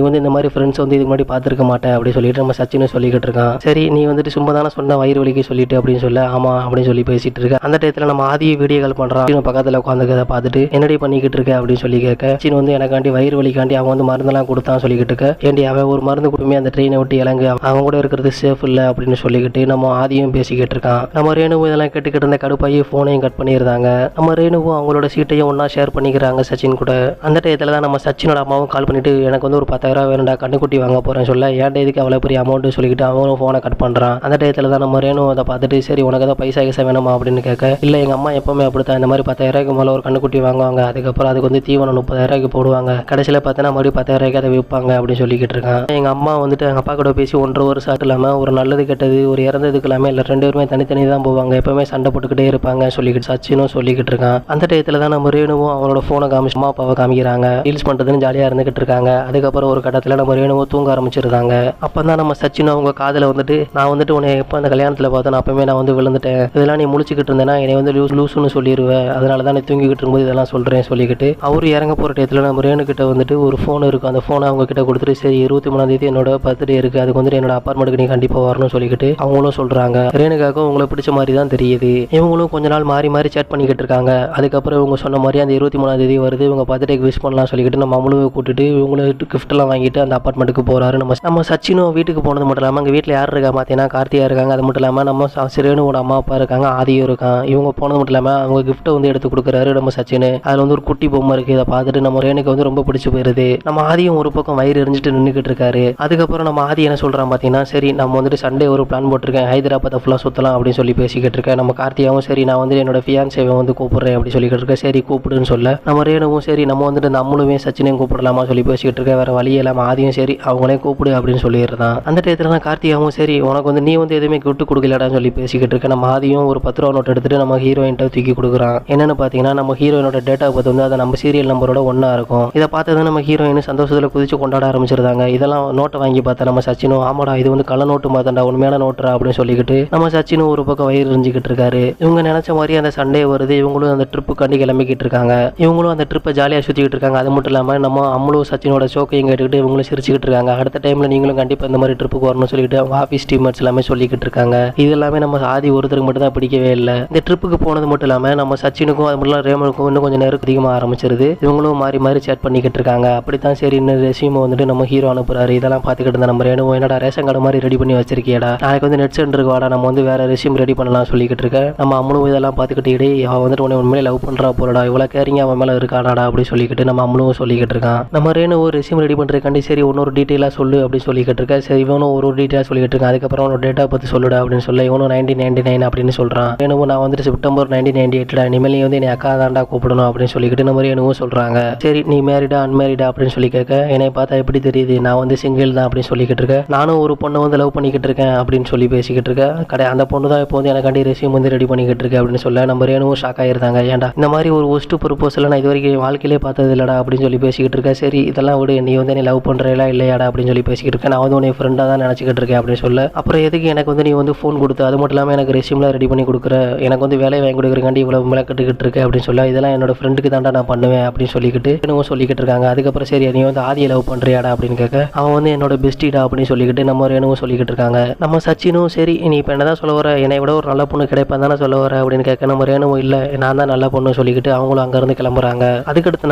வந்து இந்த மாதிரி ஃப்ரெண்ட்ஸ் வந்து இதுக்கு முன்னாடி பார்த்துருக்க மாட்டேன் அப்படின்னு சொல்லிட்டு நம்ம சச்சினும் சொல்லிக்கிட்டு இருக்கான். சரி நீ வந்துட்டு சும்மா தானே சொன்ன வயிறு வலிக்கு சொல்லிட்டு அப்படின்னு சொல்ல, ஆமா அப்படின்னு சொல்லி பேசிட்டு இருக்க. அந்த டயத்தில் நம்ம ஆதியை வீடியோ கால் பண்ணுறான். பக்கத்தில் உட்காந்துக்கிறத பார்த்துட்டு என்னடி பண்ணிக்கிட்டு இருக்க அப்படின்னு சொல்லி கேட்க, சச்சின் வந்து எனக்காண்டி வயிறு வலிக்காண்டி அவன் வந்து மருந்தெல்லாம் கொடுத்தான் சொல்லிக்கிட்டு இருக்க. ஏண்டி அவன் ஒரு மருந்து கொடுமே அந்த ட்ரெயினை விட்டு இறங்கு, அவன் கூட இருக்கிறது சேஃப் இல்லை அப்படின்னு சொல்லிக்கிட்டு நம்ம ஆதியும் பேசிக்கிட்டு இருக்கான். நம்ம ரேணுவும் இதெல்லாம் கேட்டுக்கிட்டு இருந்த கடுப்பாயி ஃபோனையும் கட் பண்ணியிருந்தாங்க. நம்ம ரேணுவும் அவங்களோட சீட்டையும் ஒன்றா ஷேர் பண்ணிக்கிறாங்க சச்சின் கூட. அந்த டயத்தில் தான் நம்ம சச்சினோட அம்மாவும் கால் பண்ணிட்டு எனக்கு வந்து ஒரு 10,000 வேணும்டா கண்ணுக்குட்டி வாங்க போகிறேன்னு சொல்ல, ஏன்டா இதுக்கு அவ்வளோ பெரிய அமௌண்ட்டு சொல்லிக்கிட்டு அவங்களும் ஃபோனை கட் பண்ணுறான். அந்த டயத்தில் தான் நம்ம ரேணு அதை பார்த்துட்டு சரி உனக்கு ஏதாவது பைசா கிசா வேணுமா அப்படின்னு கேட்க, இல்லை எங்கள் அம்மா எப்பவுமே அப்படித்தான் இந்த மாதிரி 10,000 மேலே ஒரு கண்ணுக்குட்டி வாங்குவாங்க, அதுக்கப்புறம் அதுக்கு வந்து தீவனம் 30,000 போடுவாங்க, கடைசியில் பார்த்தீங்கன்னா மறுபடியும் 10,000 அதை விற்பாங்க அப்படின்னு சொல்லிக்கிட்டு இருக்கான். எங்கள் அம்மா வந்துட்டு எங்கள் அப்பா கூட பேசி 1.5 வருஷம் இல்லாமல் ஒரு நல்லது கெட்டது ஒரு இறந்ததுக்கு இல்லாமல் இல்லை 2 பேருமே தனித்தனி தான் போவாங்க, எப்பவுமே சண்டை போட்டுக்கிட்டே இருப்பாங்க சொல்லிக்கிட்டு சச்சினும் சொல்லிக்கிட்டு இருக்கான். அந்த டயத்தில் தான் நம்ம ரேணுவும் அவனோட ஃபோனை காமிச்சு அம்மா அப்பாவை காமிக்கிறாங்க. ரீல்ஸ் பண்ணுறதுன்னு ஜாலியாக இருந்துகிட்டு இருக்காங்க. அதுக்கப்புறம் ஒரு கட்டத்தில் நம்ம ரேணுவும் தூங்க ஆரம்பிச்சிருந்தாங்க. அப்போ தான் நம்ம சச்சினும் அவங்க காதில் வந்துட்டு நான் வந்துட்டு உன்னை எப்போ அந்த கல்யாணத்தில் பார்த்தேன் அப்பவுமே நான் வந்து விழுந்துட்டேன், இதெல்லாம் நீ முழிச்சிக்கிட்டு இருந்தேன்னா என்னை வந்து லூசுன்னு சொல்லிடுவேன், அதனால தான் நீ தூங்கிக்கிட்டு இருக்கும்போது இதெல்லாம் சொல்கிறேன் சொல்லிக்கிட்டு அவரு இறங்க போகிற டயத்தில் நம்ம ரேணுக்கிட்ட வந்துட்டு ஒரு ஃபோன் இருக்கும். அந்த ஃபோனை அவங்க கிட்ட கொடுத்துட்டு சரி 23ஆம் என்னோட பர்த்டே இருக்குது, அதுக்கு வந்துட்டு என்னோட அப்பார்ட்மெண்ட்டுக்கு நீ கண்டிப்பாக வரணும்னு சொல்லிக்கிட்டு அவங்களும் சொல்கிறாங்க. ரேணுக்காக உங்களை பிடிச்ச மாதிரி தான் தெரியுது. இவங்களும் கொஞ்ச நாள் மாறி மாறி சேட் பண்ணிக்கிட்டு இருக்காங்க. அதுக்கப்புறம் இவங்க சொன்ன மாதிரி அந்த 23ஆம் வருது, இவங்க பர்த்டேக்கு விஷ் பண்ணலாம் சொல்லிக்கிட்டு நம்ம அம்முழுவை கூட்டிட்டு இவங்களுக்கு கிஃப்ட்லாம் வாங்கிட்டு அந்த அப்பார்ட்மெண்ட்டுக்கு போகிறாரு. நம்ம சச்சினும் வீட்டுக்கு போனது மட்டும் இல்லாமல் அங்கே வீட்டில் யார் இருக்கா பார்த்தீங்கன்னா கார்த்தியா இருக்காங்க. அது மட்டும் இல்லாமல் நம்ம ரேணுவோட அம்மா அப்பா இருக்காங்க, ஆதியும் இருக்கான். இவங்க போனது மட்டும் இல்லாமல் அவங்க கிஃப்ட்டை வந்து எடுத்து கொடுக்குறாரு நம்ம சச்சின். அதில் வந்து ஒரு குட்டி பொம்மை இருக்குது. இதை பார்த்துட்டு நம்ம ரேணுக்கு வந்து ரொம்ப பிடிச்சி போயிருது. நம்ம ஆதியும் ஒரு பக்கம் வயிறு எரிஞ்சிட்டு நின்றுக்கிட்டு இருக்காரு. அதுக்கப்புறம் நம்ம ஆதி என்ன சொல்கிறான் பார்த்தீங்கன்னா சரி நம்ம வந்துட்டு சண்டே ஒரு பிளான் போட்டிருக்கேன், ஹைதராபாத்தை ஃபுல்லாக சுற்றலாம் அப்படின்னு சொல்லி பேசிக்கிட்டு இருக்கேன். நம்ம கார்த்தியாவும் சரி நான் வந்து என்னோட ஃபியான்சேவை வந்து கூப்பிடுறேன் அப்படி சொல்லிக்கிட்டு இருக்கேன். சரி கூப்பிடுன்னு சொல்ல நம்ம ரேணுவும் சரி நம்ம வந்துட்டு இந்த அம்முழுவையும் சச்சினையும் கூப்பிடலாமா சொல்லி பேசிக்கிட்டு இருக்கேன். வேற வழியே இல்லாமல் ஆதியும் சரி அவங்களே கூப்பிடு அப்படின்னு சொல்லிடுறான். அந்த டயத்தில் தான் கார்த்தியாவும் சரி உனக்கு வந்து நீ வந்து எதுவுமே விட்டு கொடுக்கலடான்னு சொல்லி பேசிக்கிட்டு இருக்கேன். நம்ம ஆதியும் ஒரு 10 ரூபா நோட் எடுத்துட்டு நம்ம ஹீரோயின்ட்ட தூக்கி கொடுக்குறான். என்னன்னு பார்த்தீங்கன்னா நம்ம ஹீரோயினோட டேட்டா பார்த்து வந்து அதை நம்ம சீரியல் நம்பரோட ஒன்றா இருக்கும். இதை பார்த்தது நம்ம ஹீரோயின் சந்தோஷத்தில் குதிச்சு கொண்டாட ஆரம்பிச்சிருந்தாங்க. இதெல்லாம் நோட்டை வாங்கி பார்த்தா நம்ம சச்சினும் ஆமாடா இது வந்து கள்ள நோட்டு மாத்தண்டா உண்மையான நோட்டுறா அப்படின்னு சொல்லிக்கிட்டு நம்ம சச்சினும் ஒரு பக்கம் வயிறு எரிஞ்சிக்கிட்டு இருக்காரு. இவங்க நினைச்ச மாதிரி அந்த சண்டே வருது. இவங்களும் அந்த ட்ரிப்பு கண்டி கிளம்பிக்கிட்டு இருக்காங்க. இவங்களும் அந்த ட்ரிப்பை ஜாலியாக சுற்றிக்கிட்டு இருக்காங்க. அது மட்டும் இல்லாமல் நம்ம அம்முழும் சச்சினோட ஷோக்கையும் கேட்டுக்கிட்டு இவங்களும் சிரிச்சுக்கிட்டு இருக்காங்க. அடுத்த டைமில் நீங்களும் கண்டிப்பாக இந்த மாதிரி ட்ரிப்புக்கு வரணும்னு சொல்லிட்டு அவங்க ஆஃபீஸ் டீம்மேட்ஸ் எல்லாமே சொல்லிக்கிட்டு இருக்காங்க. இது எல்லாமே நம்ம ஆதி ஒருத்தருக்கு மட்டும் தான் பிடிக்கவே இல்லை. இந்த ட்ரிப்புக்கு போனது மட்டும் இல்லாமல் நம்ம சச்சினுக்கும் அது மட்டும் ரேமனுக்கும் இன்னும் கொஞ்சம் நேரம் அதிகமாக ஆரம்பிச்சிருது. இவங்களும் மாறி மாறி சேட் பண்ணிக்கிட்டு இருக்காங்க. அப்படித்தான் சரி இன்னும் ரெசியூமை வந்துட்டு நம்ம ஹீரோ அனுப்புறாரு. இதெல்லாம் பார்த்துக்கிட்டு இருந்தா நம்ம ரேணுவும் என்னடா ரேஷன் கார்டு மாதிரி ரெடி பண்ணி வச்சிருக்கியடா, நாளைக்கு வந்து நெட் சென்டருக்கு வாடா நம்ம வந்து வேற ரெசியூம் ரெடி பண்ணலாம் சொல்லிக்கிட்டு இருக்க. நம்ம அம்முழுவும் இதெல்லாம் பார்த்துக்கிட்டு இடே அவன் வந்துட்டு உன்னை உண்மையிலே லவ் பண்ணுறா போலடா, இவ்வளோ கேரிங்க அவன் மேலே இருக்காடாடா அப்படி சொல்லிக்கிட்டு நம்ம அம்முழுவும் சொல்லிக்கிட்டு இருக்கான். நம்ம ரேணுவும் ரெசியூம் ரெடி பண்ணுறதுக்காண்டி சரி இன்னொரு டீட்டெயிலாக சொல்லு அப்படின்னு சொல்லிக்கிட்டு இருக்க. சரி இவனும் ஒரு டீட்டெயிலாக சொல்லிக்கிட்டு இருக்கான். அதுக்கப்புறம் அவனோட டேட்டா பற்றி சொல்லுடா அப்படின்னு சொல்ல இவனும் 1999 அப்படின்னு சொல்கிறான். ரேணுவும் நான் வந்துட்டு செப்டம்பர் 1998 இனிமேல் நீ வந்து என்னை அக்கா தாண்டா கூப்பிடணும் அப்படின்னு சொல்லிக்கிட்டு நம்ம ரேணுவும் சொல்கிறாங்க. சரி நீ மேரிடா அன்மேரிடா அப்படின்னு சொல்லி கேட்க என்னை பார்த்தா எப்படி தெரியுது நான் வந்து சிங்கிள் தான் அப்படின்னு சொல்லிக்கிட்டு இருக்கேன். நானும் ஒரு பொண்ணை வந்து லவ் பண்ணிக்கிட்டு இருக்கேன் அப்படின்னு சொல்லி பேசிக்கிட்டு இருக்கேன். அந்த பொண்ணு தான் இப்போ வந்து எனக்காண்டி ரெசியூம் வந்து ரெடி பண்ணிக்கிட்டு இருக்கேன் அப்படின்னு சொல்ல நம்ம ரேணுவும் ஷாக் ஆகிருந்தாங்க. ஏன்டா இந்த மாதிரி ஒரு ஒஸ்ட் ப்ரொபோசல் நான் இது வரைக்கும் வாழ்க்கையிலே பார்த்தது இல்லடா அப்படின்னு சொல்லி பேசிக்கிட்டு இருக்கேன். சரி இதெல்லாம் விடு, நீ வந்து நீ லவ் பண்ணுறீங்களா இல்லையாடா அப்படின்னு சொல்லி பேசிக்கிட்டு இருக்கேன். நான் வந்து உன்னை ஃப்ரெண்டாக தான் நினச்சிக்கிட்டு இருக்கேன் அப்படின்னு சொல்ல அப்புறம் எதுக்கு எனக்கு வந்து நீ வந்து ஃபோன் கொடுத்து அது மட்டும் இல்லாமல் எனக்கு ரெசியூம்லாம் ரெடி பண்ணி கொடுக்குற, எனக்கு வந்து வேலையை வாங்கி கொடுக்குறக்காண்டி இவ்வளோ மிளக்கட்டுக்கிட்டு இருக்கேன் அப்படின்னு சொல்ல இதெல்லாம் என்னோட ஃப்ரெண்டுக்கு தாண்டா நான் பண்ணுவேன் அப்படின்னு சொல்லிக்கிட்டு என்னவோ சொல்லிக்கிட்டு இருக்காங்க. அதுக்கப்புறம் சரி நீ வந்து ஆதியை லவ் பண்ணுறியாடா அப்படின்னு கேட்க அவன் வந்து என்னோட பெஸ்டிடா அப்படின்னு சொல்லிக்கிட்டு நம்ம என்னவோ சொல்லிக்கிட்டு இருக்காங்க. நம்ம சச்சினும் சரி நீ இப்போ என்னதான் சொல்ல வர, என்னை விட ஒரு நல்ல பொண்ணு கிடைப்பேன் தானே சொல்ல வர அப்படின்னு கேட்க நம்ம ரேணுவும் இல்லை நான் தான் நல்ல பொண்ணு சொல்லிக்கிட்டு அவங்களும் அங்கேருந்து கிளம்புறாங்க. அதுக்கடுத்த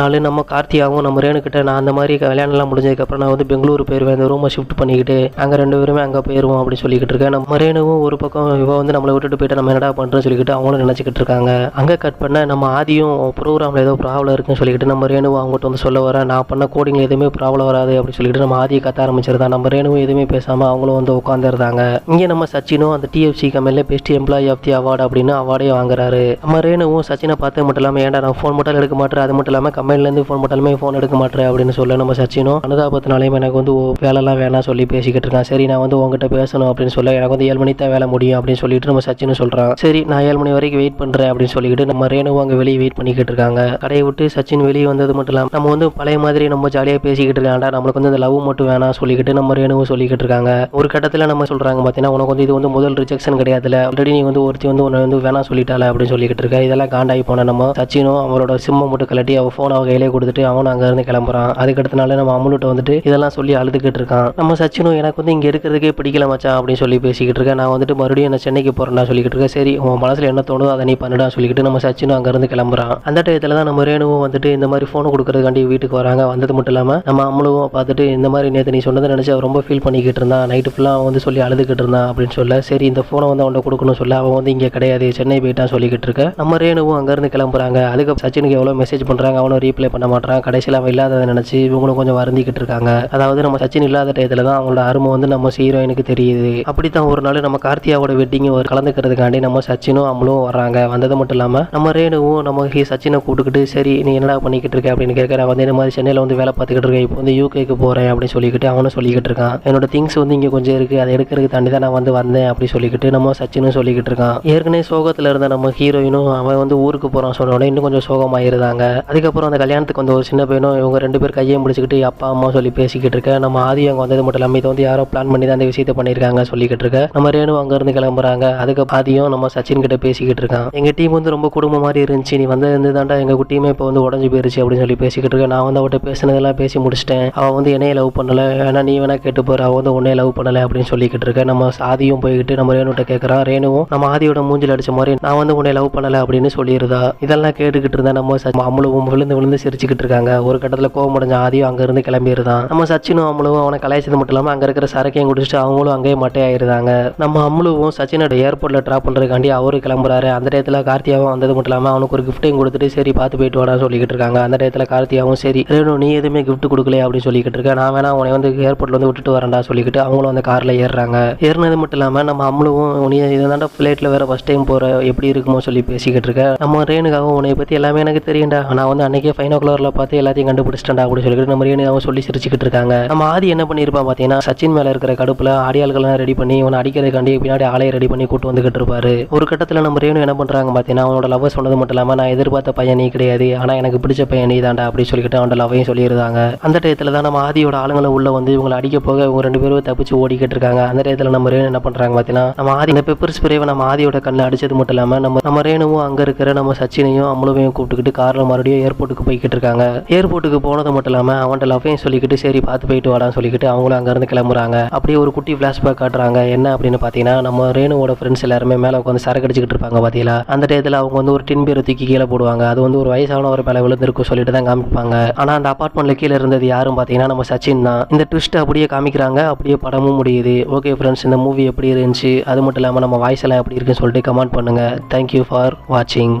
நாள் நம்ம கார்த்தியாவும் நம்ம ரேணுக்கிட்ட நான் அந்த மாதிரி கல்யாணம்லாம் முடிஞ்சதுக்கப்புறம் நான் வந்து பெங்களூர் போயிருவேன், இந்த ரூமை ஷிஃப்ட் பண்ணிக்கிட்டு அங்கே 2 பேருமே அங்கே போயிடுவோம் அப்படின்னு சொல்லிக்கிட்டு இருக்கேன். நம்ம ரேணுவும் ஒரு பக்கம் இவ வந்து நம்மளை விட்டுட்டு போயிட்டு நம்ம என்னடா பண்ணுறோன்னு சொல்லிக்கிட்டு அவங்களும் நினச்சிக்கிட்டு இருக்காங்க. அங்கே கட் பண்ண நம்ம ஆதியும் ப்ரோக்ராமில் ஏதோ ப்ராப்ளம் இருக்குன்னு சொல்லிக்கிட்டு நம்ம ரேணுவும் அவங்ககிட்ட வந்து சொல்ல வர நான் பண்ண கோடிங்கில் எதுவுமே ப்ராப்ளம் வராது அப்படின்னு சொல்லிட்டு நம்ம ஆதியை கத்த ஆரம்பிச்சிருந்தா. நம்ம ரேணுவும் எதுவுமே பேசாமல் அவங்களும் வந்து உட்காந்துருந்தாங்க. இங்கே நம்ம சச்சினும் அந்த டிஎஃப்சி கம்பெனியில் best employee of the award அப்படின்னு அவார்டே வாங்குறாரு. நம்ம ரேணுவும் சச்சினை பார்த்து மட்டும் இல்லாமல் ஏன்டா நான் ஃபோன் மட்டும் எடுக்க மாட்டேன், அது மட்டும் இல்லாமல் கம்பெனிலேருந்து ஃபோன் மட்டுமே ஃபோன் எடுக்க மாட்டேன் அப்படின்னு சொல்ல நம்ம சச்சினும் அனுதாபத்தினாலையும் எனக்கு வந்து வேலைலாம் வேணாம் சொல்லி பேசிக்கிட்டு இருக்கான். சரி நான் வந்து உங்ககிட்ட பேசணும் அப்படின்னு சொல்ல எனக்கு வந்து 7 மணிக்கு தான் வேலை முடியும் அப்படின்னு சொல்லிட்டு நம்ம சச்சினும் சொல்கிறான். சரி நான் 7 மணி வரைக்கும் வெயிட் பண்ணுறேன் அப்படின்னு சொல்லிக்கிட்டு சொல்லிட்டு நம்ம ரேணுவும் அங்கே வெளியே வெயிட் பண்ணிக்கிட்டு இருக்காங்க. கடையை விட்டு சச்சின் வெளியே வந்தது மட்டும் இல்லாமல் நம்ம வந்து பழைய மாதிரி நம்ம ஜாலியாக பேசிக்கிட்டு இருக்காண்டா, நம்மளுக்கு வந்து அந்த லவ் மட்டும் வேணாம் சொல்லிக்கிட்டு நம்ம ரேணுவும் சொல்லிக்கிட்டு இருக்காங்க. ஒரு கட்டத்தில் நம்ம சொல்கிறாங்க பார்த்தீங்கன்னா, உனக்கு வந்து இது வந்து முதல் ரிஜெக்ஷன் கிடையாதுல, ஆல்ரெடி நீ வந்து ஒருத்தி வந்து உன்னை வந்து வேணாம் சொல்லிட்டால அப்படின்னு சொல்லிக்கிட்டு இருக்க. இதெல்லாம் காண்டாகி போன நம்ம சச்சினும் அவளோட சிம்மை மட்டும் கலட்டி அவள் ஃபோன் அவள் கையிலே கொடுத்துட்டு அவனும் அங்கேருந்து கிளம்புறான். அதுக்கடுத்தனால நம்ம அம்முலுட்ட வந்துட்டு இதெல்லாம் சொல்லி அழுதுகிட்டு இருக்கான். நம்ம சச்சினும் எனக்கு வந்து இங்கே இருக்கிறதுக்கே பிடிக்கல மச்சான் அப்படின்னு சொல்லி பேசிக்கிட்டு இருக்கேன். நான் வந்துட்டு மறுபடியும் என்ன சென்னைக்கு போகிறேன்னா சொல்லிக்கிட்டு இருக்கேன். சரி உன் மனசில் என்ன தோணுதோ அதை நீ பண்ணுடா சொல்லிக்கிட்டு நம்ம சச்சினும் அங்கேருந்து கிளம்புறான். அந்த டயத்தில் தான் நம்ம ரேணுவும் வந்துட்டு இந்த மாதிரி ஃபோனை கொடுக்கறதுக்காண்டி வீட்டுக்கு வராங்க. வந்தது மட்டும் இல்லாமல் நம்ம அம்முலுவும் பார்த்துட்டு இந்த மாதிரி நேற்று நீ சொன்னதை நினச்சி அவன் ரொம்ப ஃபீல் பண்ணிக்கிட்டு இருந்தான், நைட்டு ஃபுல்லாக அவன் வந்து சொல்லி அழுதுகிட்டு இருந்தான் அப்படின்னு சொல்ல, சரி இந்த ஃபோனை வந்து அவன்கிட்ட கொடுக்கணும் சொல்ல அவன் வந்து இங்கே கிடையாது சென்னை போயிட்டான் சொல்லிக்கிட்டு இருக்க. நம்ம ரேணுவும் அங்கேருந்து கிளம்புறாங்க. அதுக்கு சச்சினுக்கு எவ்வளோ மெசேஜ் பண்ணுறாங்க, அவனும் ரீப்ளை பண்ண மாட்டான். கடைசியில் அவன் இல்லாததை நினச்சி இவங்களும் கொஞ்சம் வருந்திக்கிட்டு இருக்காங்க. அதாவது நம்ம சச்சின் இல்லாத டயத்தில் தான் அவங்களோட அருமை வந்து நம்ம ஹீரோயினுக்கு தெரியுது. அப்படித்தான் ஒரு நாள் நம்ம கார்த்தியாவோட வெட்டிங் கலந்துக்கிறதுக்காண்டி நம்ம சச்சினும் அம்மளும் வர்றாங்க. வந்தது மட்டும் இல்லாமல் நம்ம ரேணுவும் நம்ம சச்சினை கூப்பிட்டுக்கிட்டு சரி நீ என்னடா பண்ணிக்கிட்டு இருக்க அப்படின்னு கேட்க, நான் வந்து இந்த மாதிரி சென்னையில் வந்து வேலை பார்த்துக்கிட்டு இருக்கேன், இப்போ வந்து யூகேக்கு போகிறேன் அப்படின்னு சொல்லிக்கிட்டு அவனும் சொல்லிக்கிட்டு இருக்கான். என்னோட திங்ஸ் வந்து இங்கே கொஞ்சம் இருக்குது, அதை எடுக்கிறதுக்கு தாண்டி தான் நான் வந்து வந்தேன் அப்படி சொல்லிக்கிட்டு நம்ம சச்சினும் சொல்லிக்கிட்டு இருக்கான். ஏற்கனவே சோகத்தில் இருந்த நம்ம ஹீரோயினும் அவன் வந்து ஊருக்கு போகிறான் சொன்ன உடனே இன்னும் கொஞ்சம் சோகமாயிருந்தாங்க. அதுக்கப்புறம் அந்த கல்யாணத்துக்கு வந்து ஒரு சின்ன பையனும் இவங்க 2 பேர் கையை முடிச்சுக்கிட்டு அப்பா அம்மா சொல்லி பேசிக்கிட்டு இருக்க. நம்ம ஆதி அங்கே வந்தது மட்டும் இல்லாமல் இதை வந்து யாரோ பிளான் பண்ணி தான் அந்த விஷயத்தை பண்ணியிருக்காங்க சொல்லிக்கிட்டு இருக்க. நம்ம ரேணு அங்கேருந்து கிளம்புறாங்க. அதுக்கு ஆதியும் நம்ம சச்சின் கிட்ட பேசிக்கிட்டு இருக்கான். எங்கள் டீம் வந்து ரொம்ப குடும்பம் மாதிரி இருந்துச்சு, நீ வந்து தாண்டா எங்கள் டீமே இப்போ வந்து உடஞ்சி போயிருச்சு அப்படின்னு சொல்லி பேசிக்கிட்டு இருக்கேன். நான் வந்து அவட்ட பேசினதெல்லாம் பேசி முடிச்சிட்டேன், அவன் வந்து என்னைய லவ் பண்ணலை, ஏன்னா நீ வேணா கேட்டு போகிற, அவன் வந்து உன்னைய லவ் பண்ணலை அப்படின்னு சொல்லிக்கிட்டு இருக்கேன். நம்ம ஆதியும் போய்கிட்டு நம்ம ரேணுகிட்ட கேட்குறான். ரேணுவும் நம்ம ஆதியோட மூஞ்சில் அடிச்ச மாதிரி நான் வந்து உன்னை லவ் பண்ணலை அப்படின்னு சொல்லிடுதா. இதெல்லாம் கேட்டுக்கிட்டு இருந்தா நம்ம அம்மளுவும் விழுந்து சிரிச்சுக்கிட்டு இருக்காங்க. ஒரு கட்டத்தில் கோவம் அடைஞ்ச ஆதியும் அங்கேருந்து கிளம்பிடுதான். நம்ம சச்சினும் அம்மளுவும் அவனை கலாய்ச்சது மட்டும் இல்லாமல் அங்கே இருக்கிற சரக்கையும் குடிச்சிட்டு அவங்களும் அங்கேயே மட்டையாயிருந்தாங்க. நம்ம அம்மளுவும் சச்சினோட ஏர்போர்ட்டில் ட்ராப் பண்ணுறதுக்காண்டி அவரு கிளம்புறாரு. அந்த டயத்தில் கார்த்தியாவும் வந்தது மட்டும் இல்லாமல் அவனுக்கு ஒரு கிஃப்ட்டையும் கொடுத்துட்டு சரி பார்த்து போயிட்டு வாடா சொல்லிக்கிட்டு இருக்காங்க. அந்த டயத்தில் கார்த்தியாவும் சரி ரேணு நீ எதுவுமே கிஃப்ட் கொடுக்கலையே அப்படின்னு சொல்லிக்கிட்டு இருக்க, நான் வேணா உன்னை வந்து ஏர்போர்ட்டில் வந்து விட்டுட்டு வரேன்டா சொல்லிக்கிட்டு அவங்களும் அந்த காரில் ஏறுறாங்க. ஏறினது மட்டும் இல்லாமல் நம்ம அம்மளுவும் நீ இதாண்டா ஃப்ளைட்டில் வேறு ஃபஸ்ட் டைம் போகிற, எப்படி இருக்குமோ சொல்லி பேசிக்கிட்டு இருக்க. நம்ம ரேணுகாவும் உன்னை பற்றி எல்லாமே எனக்கு தெரியும்டா, நான் வந்து அன்றைக்கே 5 o'clock பார்த்து எல்லாத்தையும் கண்டுபிடிச்சிட்டேன்டா அப்படின்னு சொல்லிட்டு நம்ம ரேணுகாவும் சொல்லி சிரிச்சுக்கிட்டு இருக்காங்க. நம்ம ஆதி என்ன பண்ணியிருப்பான் பார்த்தீங்கன்னா, சச்சின் மேலே இருக்கிற கடுப்பில் ஆடியாள்கள்லாம் ரெடி பண்ணி இவனை அடிக்கிறதுக்காண்டி பின்னாடி ஆலையை ரெடி பண்ணி கூட்டு வந்துகிட்டு இருப்பாரு. ஒரு கட்டத்தில் நம்ம ரேணு என்ன பண்ணுறாங்க பார்த்தீங்கன்னா, அவனோட லவ் சொன்னது மட்டும் இல்லாமல் நான் எதிர்பார்த்த பையன் நீ கிடையாது, ஆனால் எனக்கு பிடிச்ச பையன் நீ தாண்டா அப்படி சொல்லிக்கிட்டு அவனோட லவ்வையும் சொல்லியிருந்தாங்க. அந்த டயத்தில் தான் நம்ம ஆதியோட ஆளுங்களை உள்ள வந்து இவங்களை அடிக்க போக இவங்க 2 பேரும் தப்பிச்சு ஓடிக்கிட்டு இருக்காங்க. அந்த டயத்தில் நம்ம ரேணு என்ன பண்ணுறாங்க பார்த்தீங்கன்னா, நம்ம ஆதி இந்த பெப்பர் ஸ்ப்ரேவை நம்ம ஆதியோட கண்ணில் அடிச்சது மட்டும் இல்லாமல் நம்ம ரேணுவும் அங்கே இருக்கிற நம்ம சச்சினையும் அம்மளுவையும் கூப்பிட்டுக்கிட்டு காரில் மறுபடியும் ஏர்போர்ட்டுக்கு போய்கிட்டு இருக்காங்க. ஏர்போர்ட்டுக்கு போனது மட்டும் இல்லாமல் அவன்கிட்ட லவ்வையும் சொல்லிக்கிட்டு சரி பார்த்து போயிட்டு வாடான்னு சொல்லிக்கிட்டு அவங்களும் அங்கேருந்து கிளம்புறாங்க. அப்படியே ஒரு குட்டி ஃப்ளாஷ்பேக் காட்டுறாங்க. என்ன அப்படின்னு பார்த்தீங்கன்னா, நம்ம ரேணுவோட ஃப்ரெண்ட்ஸ் எல்லாருமே மேலே உட்காந்து சரக்கு அடிச்சுக்கிட்டு இருப்பாங்க பார்த்தீங்களா. அந்த டயத்தில் அவங்க வந்து ஒரு டின் பீரை தூக்கி கீழே போடுவாங்க. அது வந்து ஒரு வயசான ஒரு மேலே விழுந்திருக்கும் சொல்லிட்டு தான் காமிப்பாங்க. ஆனால் அந்த அப்பார்ட்மெண்ட்ல கீழே இருந்தது யாரும் பார்த்தீங்கன்னா நம்ம சச்சின் தான். இந்த ட்விஸ்ட் அப்படியே காமிக்கிறாங்க, அப்படியே படமும் முடியுது. ஓகே ஃப்ரெண்ட்ஸ், இந்த மூவி எப்படி இருந்துச்சு, அது மட்டும் இல்லாமல் நம்ம வாய்ஸ் எல்லாம் எப்படி இருக்குன்னு சொல்லிட்டு கமெண்ட் பண்ணுங்க. தேங்க்யூ ஃபார் வாட்சிங்.